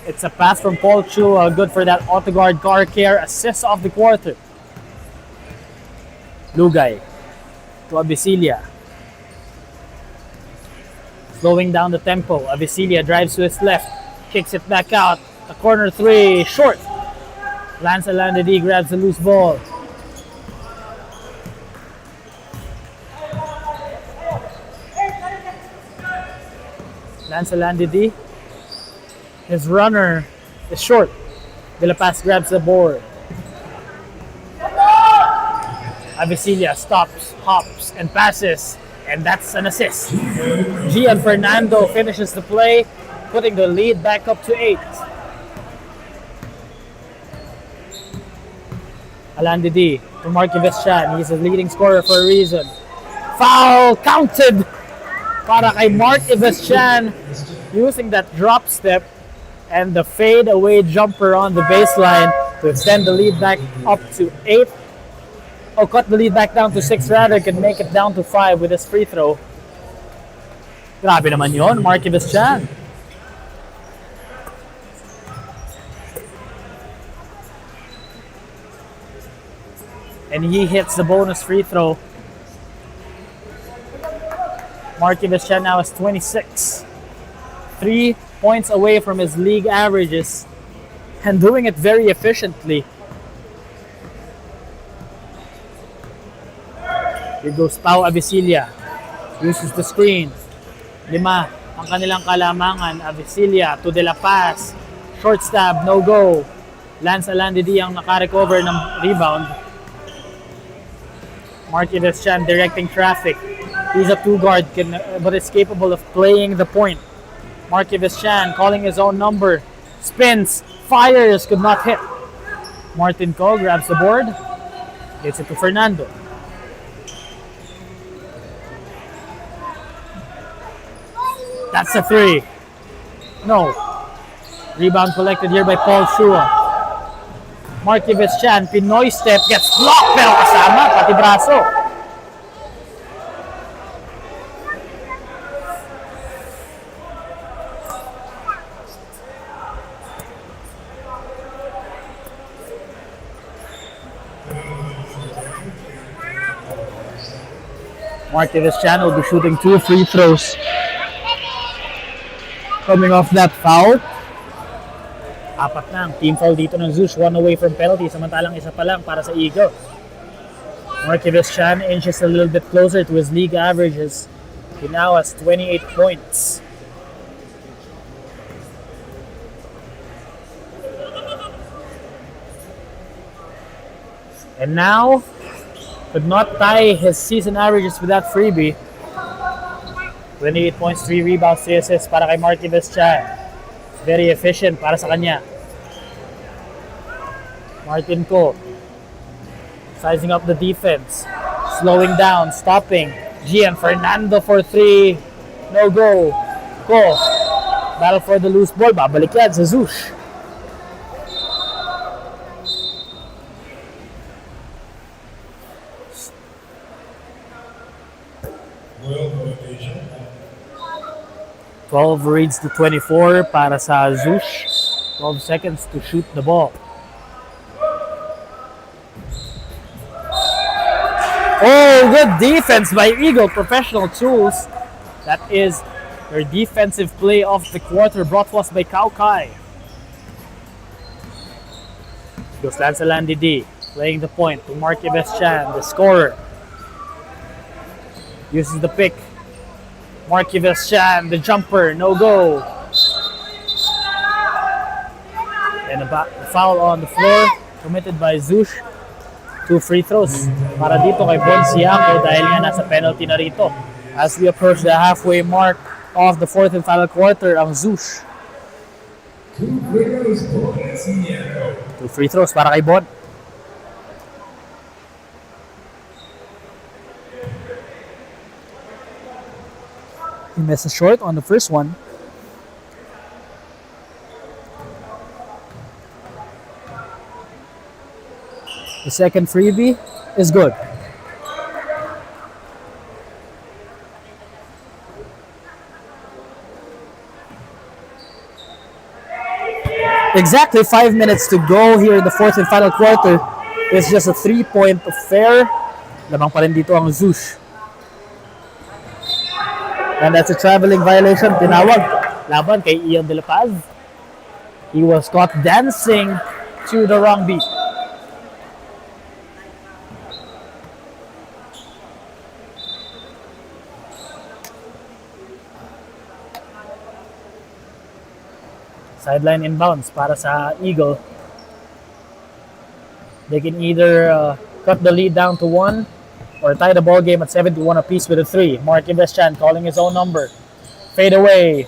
It's a pass from Paul Chua, good for that auto guard car care assist of the quarter. Lugay to Avicilia. Slowing down the tempo. Avicilia drives to his left, kicks it back out. A corner 3, short. Lance Alandidi grabs the loose ball. Lance Alandidi. His runner is short. De La Paz grabs the board. Avicilia stops, hops, and passes. And that's an assist. Gian Fernando finishes the play, putting the lead back up to 8. Alandidi to Marky Vestian. He's a leading scorer for a reason. Foul counted para kay Marky Vestian, using that drop step and the fade away jumper on the baseline to extend the lead back up to 8. Oh, cut the lead back down to 6 rather, can make it down to 5 with his free throw. Grabe naman yon, Marky Vestian. And he hits the bonus free throw. Marky Vestian now is 26. 3 points away from his league averages and doing it very efficiently. Here goes Pau Avicilia. Uses the screen. 5 ang kanilang kalamangan. Avicilia to De La Paz. Short stab, no go. Lance Alandidi ang nakarecover ng rebound. Marky Vestian directing traffic. He's a 2-guard but is capable of playing the point. Marky Vestian calling his own number. Spins, fires, could not hit. Martin Co grabs the board. Gets it to Fernando. That's a 3. No. Rebound collected here by Paul Shua. Marky Vestian, Pinoy step, gets blocked pero kasama, pati braso. Marky Vestian will be shooting 2 free throws. Coming off that foul. 4 na ang team foul dito ng Zhoosh. 1 away from penalty. Samantalang 1 pa lang para sa Eagle. Marky Vestian inches a little bit closer to his league averages. He now has 28 points. And now, could not tie his season averages with that freebie. 28 points, 3 rebounds, 3 assists para kay Marky Vestian. Very efficient para sa kanya. Martin Co sizing up the defense. Slowing down, stopping. Gian Fernando for 3. No go. Co. Battle for the loose ball. Babalik yan sa Zhoosh. Well, 12 reads to 24 para sa Zhoosh. 12 seconds to shoot the ball. Oh, good defense by Eagle. Professional tools. That is their defensive play of the quarter, brought to us by Kao Kai. Goes Lance Alandidi, playing the point to Marky Vestian, the scorer. Uses the pick. Marky Vestian, the jumper, no go. And the foul on the floor, committed by Zhoosh. 2 free throws para dito kay Bon Siaco dahil nga nasa penalty na rito. As we approach the halfway mark of the 4th and final quarter, ang Zhoosh. 2 free throws para kay Bon. He missed a short on the first one. The second freebie is good. Exactly 5 minutes to go here in the 4th and final quarter. It's just a 3-point affair. Lamang pa rin dito ang Zhoosh. And that's a traveling violation. Tinawag laban kay Ian De La Paz. He was caught dancing to the wrong beat. Sideline inbounds para sa Eagle. They can either cut the lead down to 1 or or tie the ball game at 71 apiece with a 3. Mark Chan calling his own number. Fade away.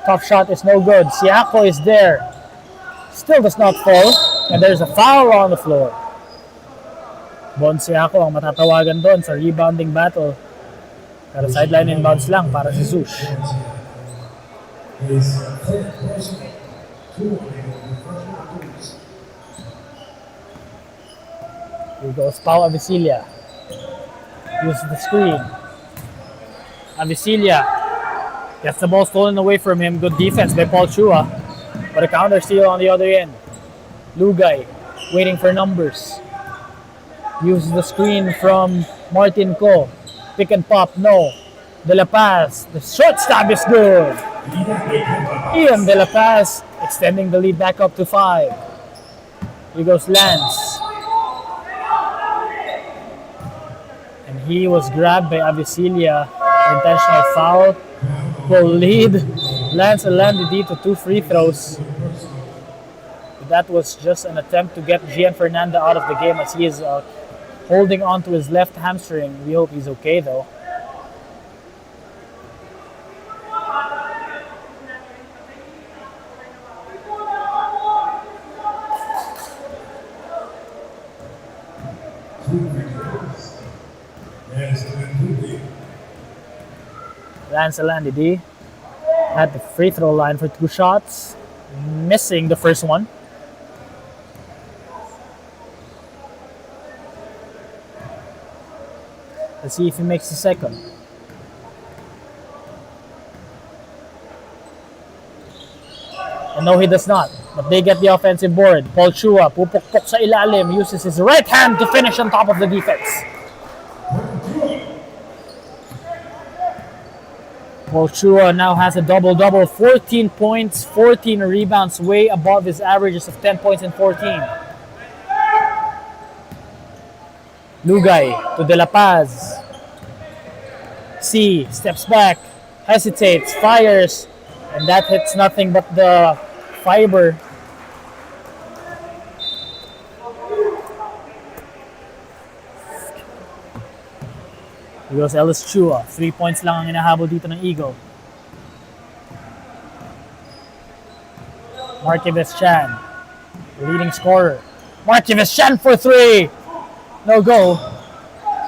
Tough shot is no good. Siako is there. Still does not fall. And there's a foul on the floor. Bon Siako ang matatawagan doon sa rebounding battle. Pero sideline inbounds lang para si Zhoosh. Here goes Pau Avicilia. Uses the screen. Avicilia gets the ball stolen away from him. Good defense by Paul Chua. But a counter steal on the other end. Lugay waiting for numbers. Uses the screen from Martin Co. Pick and pop, no. De La Paz, the short stab is good. Ian De La Paz extending the lead back up to 5. Here goes Lance. And he was grabbed by Avicilia. Intentional foul will lead Lance Alandidi to 2 free throws. But that was just an attempt to get Gian Fernanda out of the game as he is holding on to his left hamstring. We hope he's okay though. Lance Alandidi at the free throw line for 2 shots, missing the first one. Let's see if he makes the second. And no, he does not. But they get the offensive board. Paul Chua, pupukpok sa ilalim, uses his right hand to finish on top of the defense. Paul Chua now has a double-double, 14 points, 14 rebounds, way above his averages of 10 points and 14. Lugay to De La Paz. C steps back, hesitates, fires, and that hits nothing but the fiber. Here goes Ellis Chua. 3 points lang ang inahabol dito ng Eagle. Marquez Chan, leading scorer. Marquez Chan for 3. No go.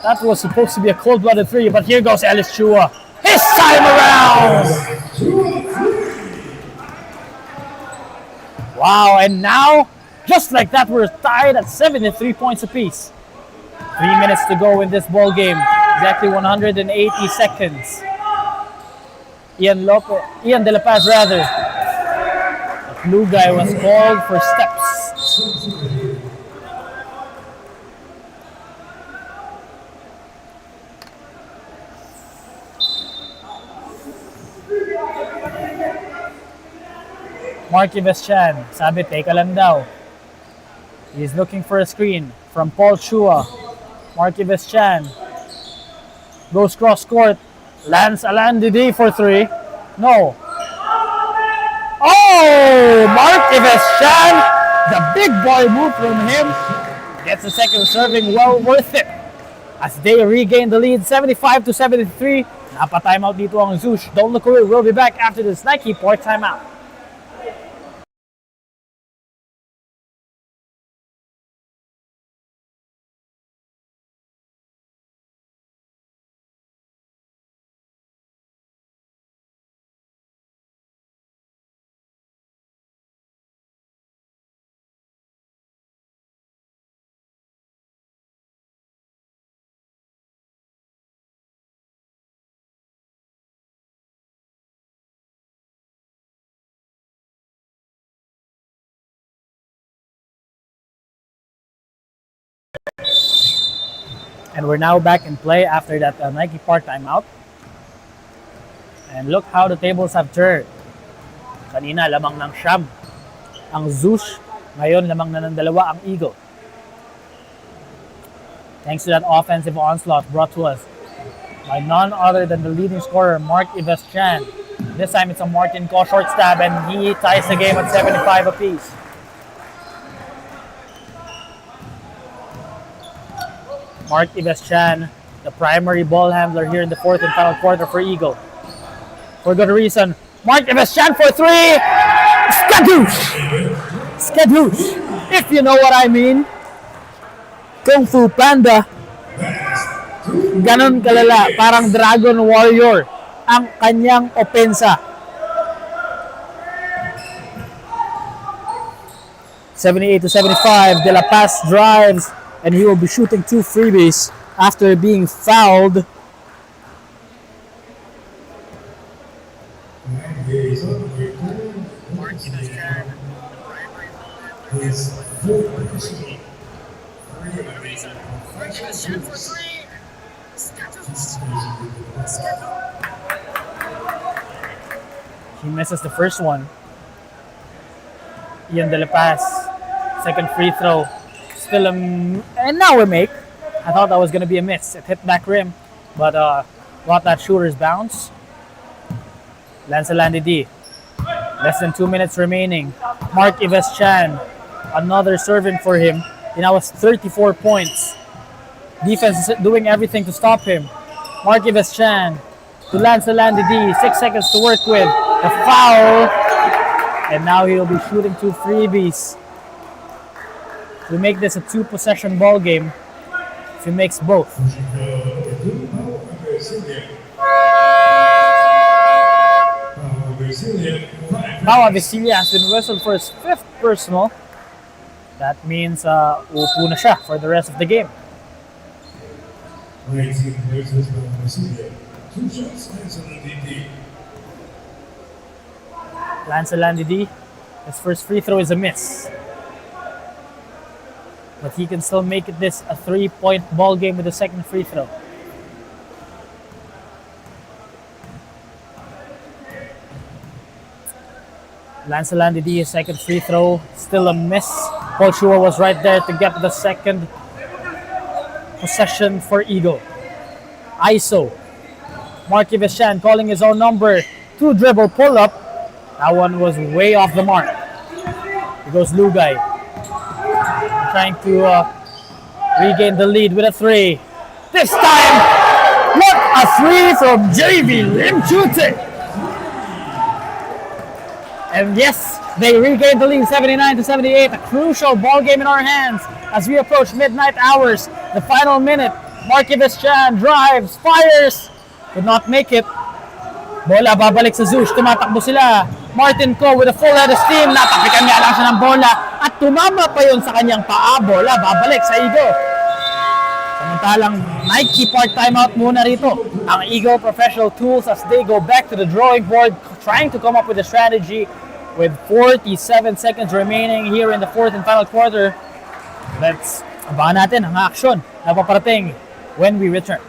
That was supposed to be a cold-blooded 3, but here goes Ellis Chua. His time around! Wow, and now, just like that, we're tied at 73 points apiece. 3 minutes to go in this ball game. Exactly 180 seconds. Ian De La Paz rather. But Lugay was called for steps. Marquez Chan, sabi teka lang daw. He's looking for a screen from Paul Chua. Marquez Chan goes cross court. Lance Alandidi for 3. No. Oh! Marquez Chan, the big boy move from him. Gets the second serving, well worth it. As they regain the lead, 75 to 73. Napa-timeout dito ang Zhoosh. Don't look away, we'll be back after this Nike Port timeout. And we're now back in play after that Nike Park timeout. And look how the tables have turned. Kanina, lamang ng siyam ang Zhoosh. Ngayon, lamang na ng 2 ang Eagle. Thanks to that offensive onslaught brought to us by none other than the leading scorer, Mark Ives Chan. This time it's a Martin Ko short stab and he ties the game at 75 apiece. Mark Ives Chan the primary ball handler here in the fourth and final quarter for Eagle. For good reason. Mark Eveshan for three. Skadoosh! Skadoosh! If you know what I mean. Kung Fu Panda. Ganon kalala. Parang Dragon Warrior ang kanyang opensa. 78-75. De La Paz drives and he will be shooting 2 freebies after being fouled. He misses the first one. Ian De La Paz, second free throw. Still and now we make. I thought that was going to be a miss. It hit back rim, but got that shooter's bounce. Lancelandi D. Less than 2 minutes remaining. Mark Eveshan, another serving for him. He now has 34 points. Defense is doing everything to stop him. Mark Eveshan to Lancelandi D. 6 seconds to work with. The foul. And now he'll be shooting 2 freebies. To make this a 2-possession ball game. If he makes both. Now Avicilia has been whistled for his 5th personal. That means upo na siya for the rest of the game. Lancelandi D, his first free throw is a miss. But he can still make this a 3-point ball game with the second free throw. Lancelandi D, his second free throw, still a miss. Paul Shua was right there to get the second possession for Eagle. ISO. Mark Eveshan calling his own number. 2 dribble pull up. That one was way off the mark. Here goes Lugay. Trying to regain the lead with a 3. This time, what a 3 from JV Lim Chute. And yes, they regained the lead 79-78. A crucial ball game in our hands as we approach midnight hours. The final minute. Mark Eveshan drives, fires, could not make it. Bola babalik sa Zhoosh. Tumatakbo sila. Martin Ko with a full head of steam. Natapikan niya lang siya ng bola. At tumama pa yun sa kanyang paa. Bola babalik sa Eagle. Samantalang Nike Park timeout muna rito. Ang Eagle Professional Tools as they go back to the drawing board trying to come up with a strategy with 47 seconds remaining here in the fourth and final quarter. Let's abangan natin ang action na paparating when we return.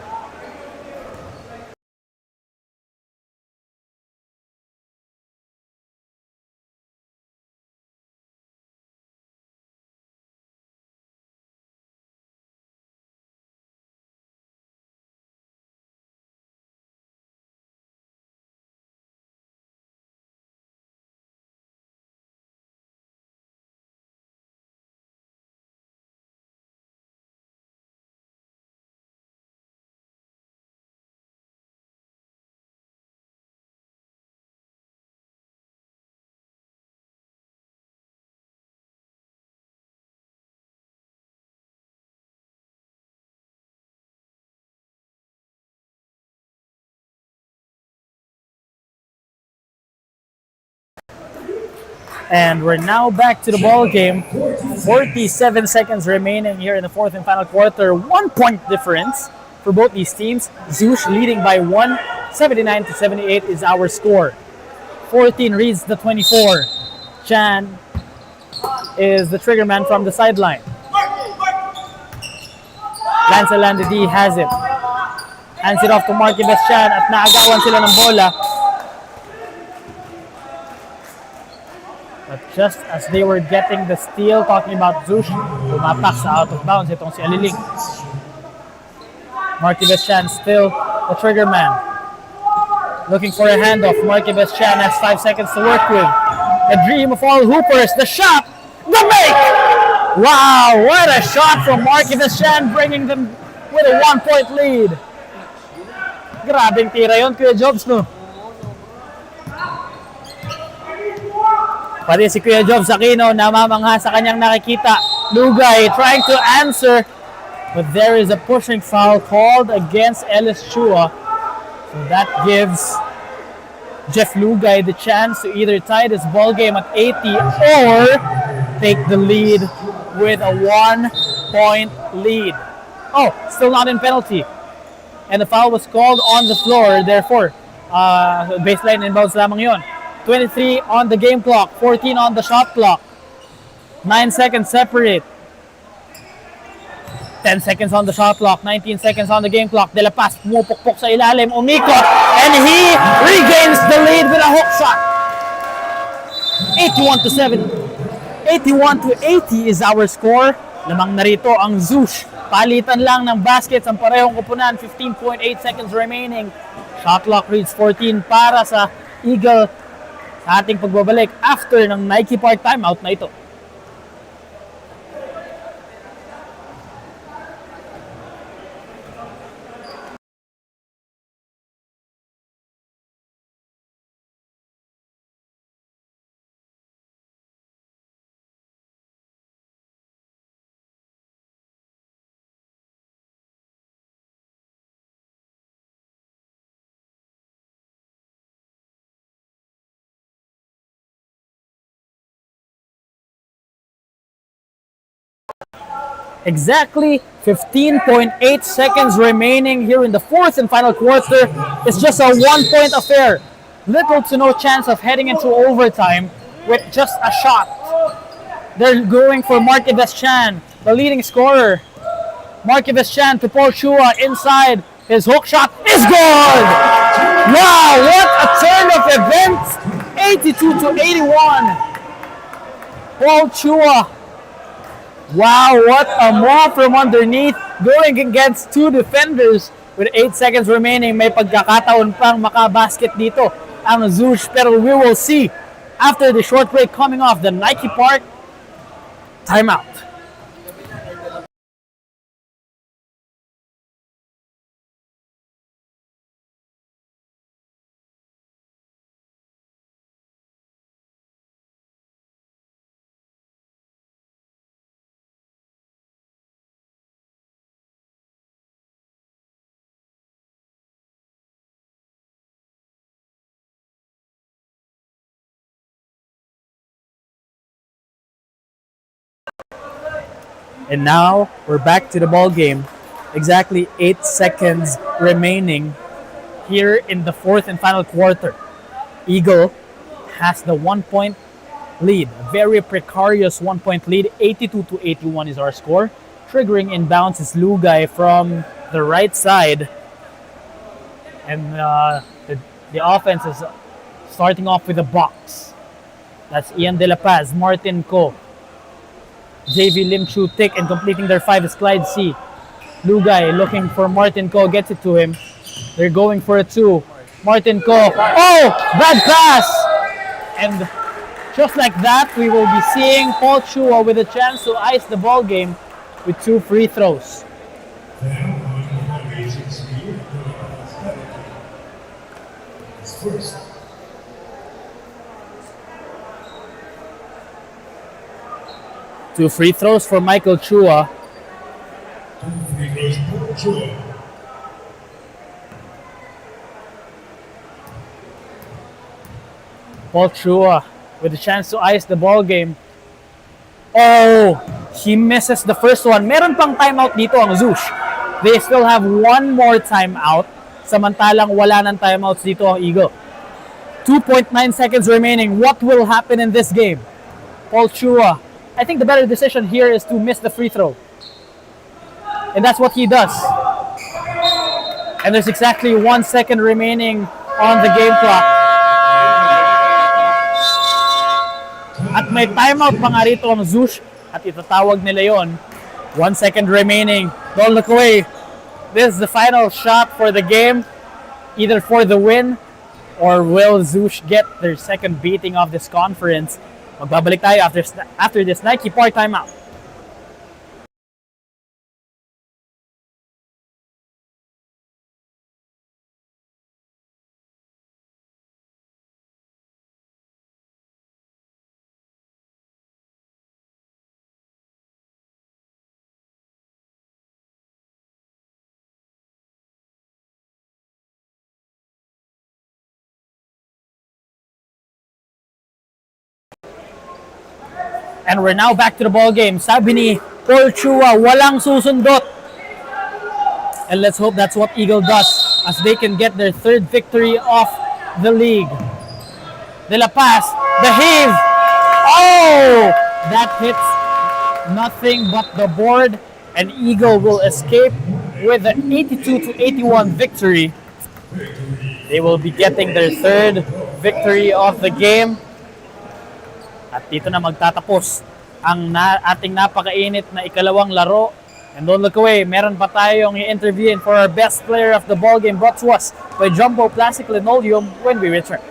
And we're now back to the ball game. 47 seconds remaining here in the fourth and final quarter. 1 point difference for both these teams. Zhoosh leading by 1. 79-78 is our score. 14 reads the 24. Chan is the trigger man from the sideline. Lancelandi D has it. Hands it off to Mark Eveshan at naagawan sila ng bola. But just as they were getting the steal, talking about Zhoosh, pumapak sa out of bounds itong si Aliling. Mark Eveshan still the trigger man. Looking for a handoff. Mark Eveshan has 5 seconds to work with. The dream of all hoopers, the shot, the make! Wow, what a shot from Mark Eveshan, bringing them with a 1-point lead. Grabing tira yun, Kuya Jobs, no? Pati si Kuya Jobs Aquino namamangha sa kanyang nakikita. Lugay trying to answer, but there is a pushing foul called against Ellis Chua. So that gives Jeff Lugay the chance to either tie this ball game at 80 or take the lead with a 1-point lead. Oh, still not in penalty. And the foul was called on the floor, therefore, baseline inbounds lamang yun. 23 on the game clock, 14 on the shot clock. 9 seconds separate. 10 seconds on the shot clock, 19 seconds on the game clock. De La Paz pumupukpok sa ilalim, umikot, and he regains the lead with a hook shot. 81-80 is our score. Lamang narito ang Zhoosh. Palitan lang ng baskets ang parehong kupunan. 15.8 seconds remaining. Shot clock reads 14 para sa Eagle sa ating pagbabalik after ng Nike Park timeout na ito. Exactly 15.8 seconds remaining here in the fourth and final quarter. It's just a 1-point affair. Little to no chance of heading into overtime with just a shot. They're going for Mark Chan, the leading scorer. Mark Chan to Paul Chua inside. His hook shot is good! Wow, what a turn of events! 82-81. Paul Chua. Wow, what a move from underneath, going against two defenders with 8 seconds remaining. May pagkakataon pang makabasket dito ang Zhoosh, pero we will see after the short break coming off the Nike Park timeout. And now we're back to the ball game. Exactly 8 seconds remaining here in the fourth and final quarter. Eagle has the 1-point lead. A very precarious 1-point lead. 82-81 is our score. Triggering inbounds is Lugay from the right side. And the offense is starting off with a box. That's Ian De La Paz, Martin Ko, JV Lim Chu Tik, and completing their 5 is Clyde C. Lugay looking for Martin Ko, gets it to him. They're going for a 2. Martin Ko, oh, bad pass! And just like that, we will be seeing Paul Chua with a chance to ice the ball game with 2 free throws. Two free throws for Michael Chua. Paul Chua with a chance to ice the ball game. Oh, he misses the first one. Meron pang timeout dito ang Zhoosh. They still have one more timeout. Samantalang wala ng timeouts dito ang Eagle. 2.9 seconds remaining. What will happen in this game? Paul Chua. I think the better decision here is to miss the free throw. And that's what he does. And there's exactly 1 second remaining on the game clock. At may timeout pa nga rito ang Zhoosh at itatawag nila yon. 1 second remaining. Don't look away. This is the final shot for the game, either for the win or will Zhoosh get their second beating of this conference. Magbabalik tayo after this Nike Park timeout. And we're now back to the ball game. Sabi ni Paul Chua, walang susundot. And let's hope that's what Eagle does as they can get their third victory of the league. De La Paz, the heave. Oh! That hits nothing but the board, and Eagle will escape with an 82-81 victory. They will be getting their third victory of the game. At dito na magtatapos ang ating napakainit na ikalawang laro. And don't look away, meron pa tayong i-interviewin for our best player of the ball game, brought to us by Jumbo Plastic Linoleum when we return.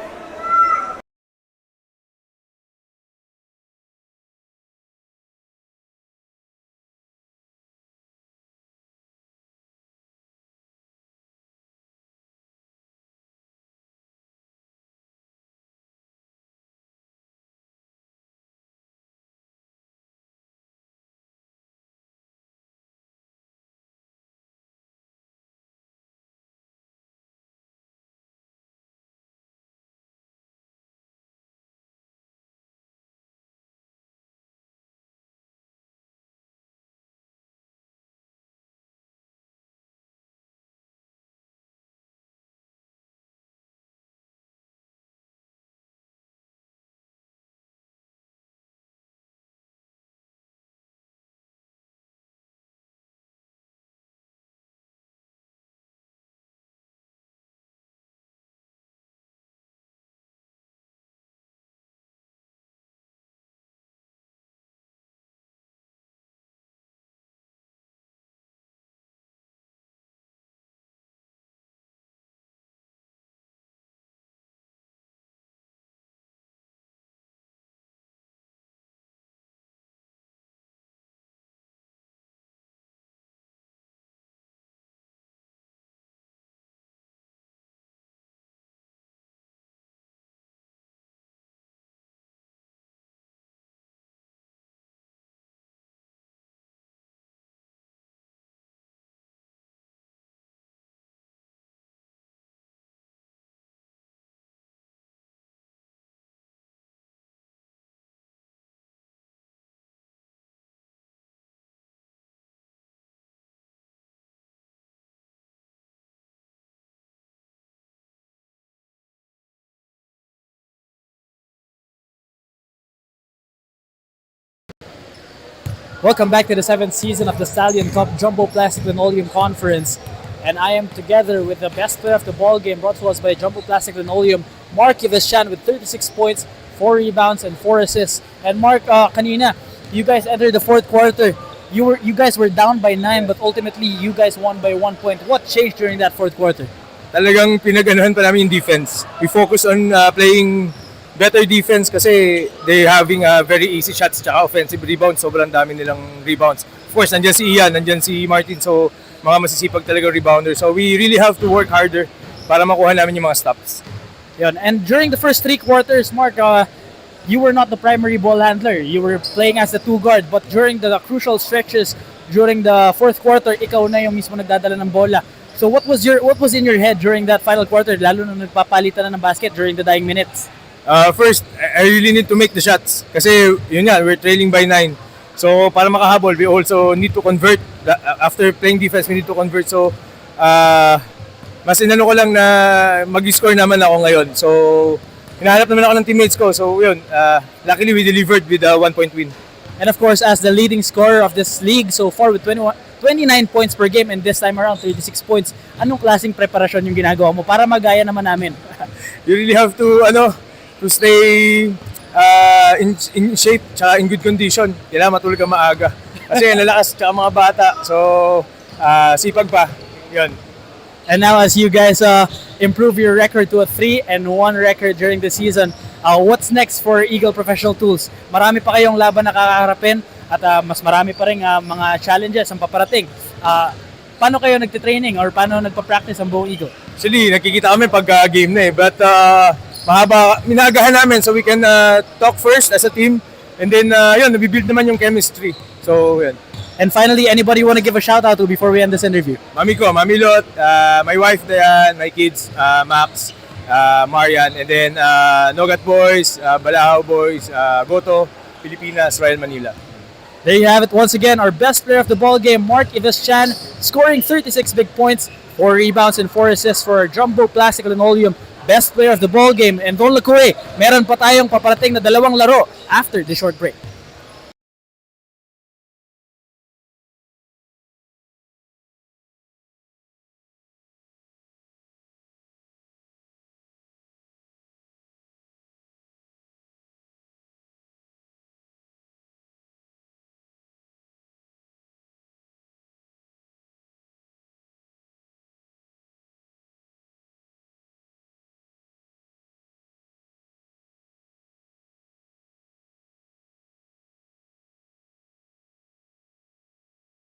Welcome back to the 7th season of the Stallion Cup Jumbo Plastic Linoleum Conference. And I am together with the best player of the ball game, brought to us by Jumbo Plastic Linoleum, Mark Yveshan with 36 points, 4 rebounds, and 4 assists. And Mark, kanina, you guys entered the fourth quarter. You guys were down by 9, but ultimately you guys won by 1 point. What changed during that fourth quarter? Talagang pinaganahan pa namin yung defense. We focus on playing better defense kasi they having very easy shots tsaka offensive rebounds. Sobrang dami nilang rebounds. Of course, nandyan si Ian, nandyan si Martin. So, mga masisipag talaga rebounder. So, we really have to work harder para makuha namin yung mga stops. Yun. And during the first 3 quarters, Mark, you were not the primary ball handler. You were playing as the 2 guard. But during the crucial stretches, during the fourth quarter, ikaw na yung mismo nagdadala ng bola. So, what was in your head during that final quarter, lalo na nagpapalitan na ng basket during the dying minutes? First, I really need to make the shots kasi yun nga, we're trailing by 9. So para makahabol, we also need to convert. After playing defense, we need to convert. So mas inano ko lang na mag-score naman ako ngayon. So hinahanap naman ako ng teammates ko. So yun, luckily we delivered with a 1-point win. And of course, as the leading scorer of this league so far with 29 points per game and this time around 36 points, anong klaseng preparasyon yung ginagawa mo para magaya naman namin? You really have to to stay in shape tsaka in good condition. Kailangan matulog ka maaga. Kasi lalakas tsaka mga bata. So, sipag pa. Yun. And now as you guys improve your record to a 3-1 record during the season, what's next for Eagle Professional Tools? Marami pa kayong laban na kakaharapin at mas marami pa rin mga challenges ang paparating. Paano kayo nagtitraining or paano nagpa-practice ang buong Eagle? Actually, nakikita kami pag game na eh. But mahaba, minagahan namin so we can talk first as a team. And then, yun, nabibuild naman yung chemistry. So, yun. And finally, anybody you want to give a shout out to before we end this interview? Mami ko, Mami Lot, my wife Dayan, my kids, Max, Marian, and then Nogat Boys, Balahao Boys, Goto, Pilipinas, Royal Manila. There you have it once again, our best player of the ball game, Mark Ives-Chan, scoring 36 big points, 4 rebounds and 4 assists for our Jumbo Plastic Linoleum best player of the ball game. And don't look away, meron pa tayong paparating na dalawang laro after the short break.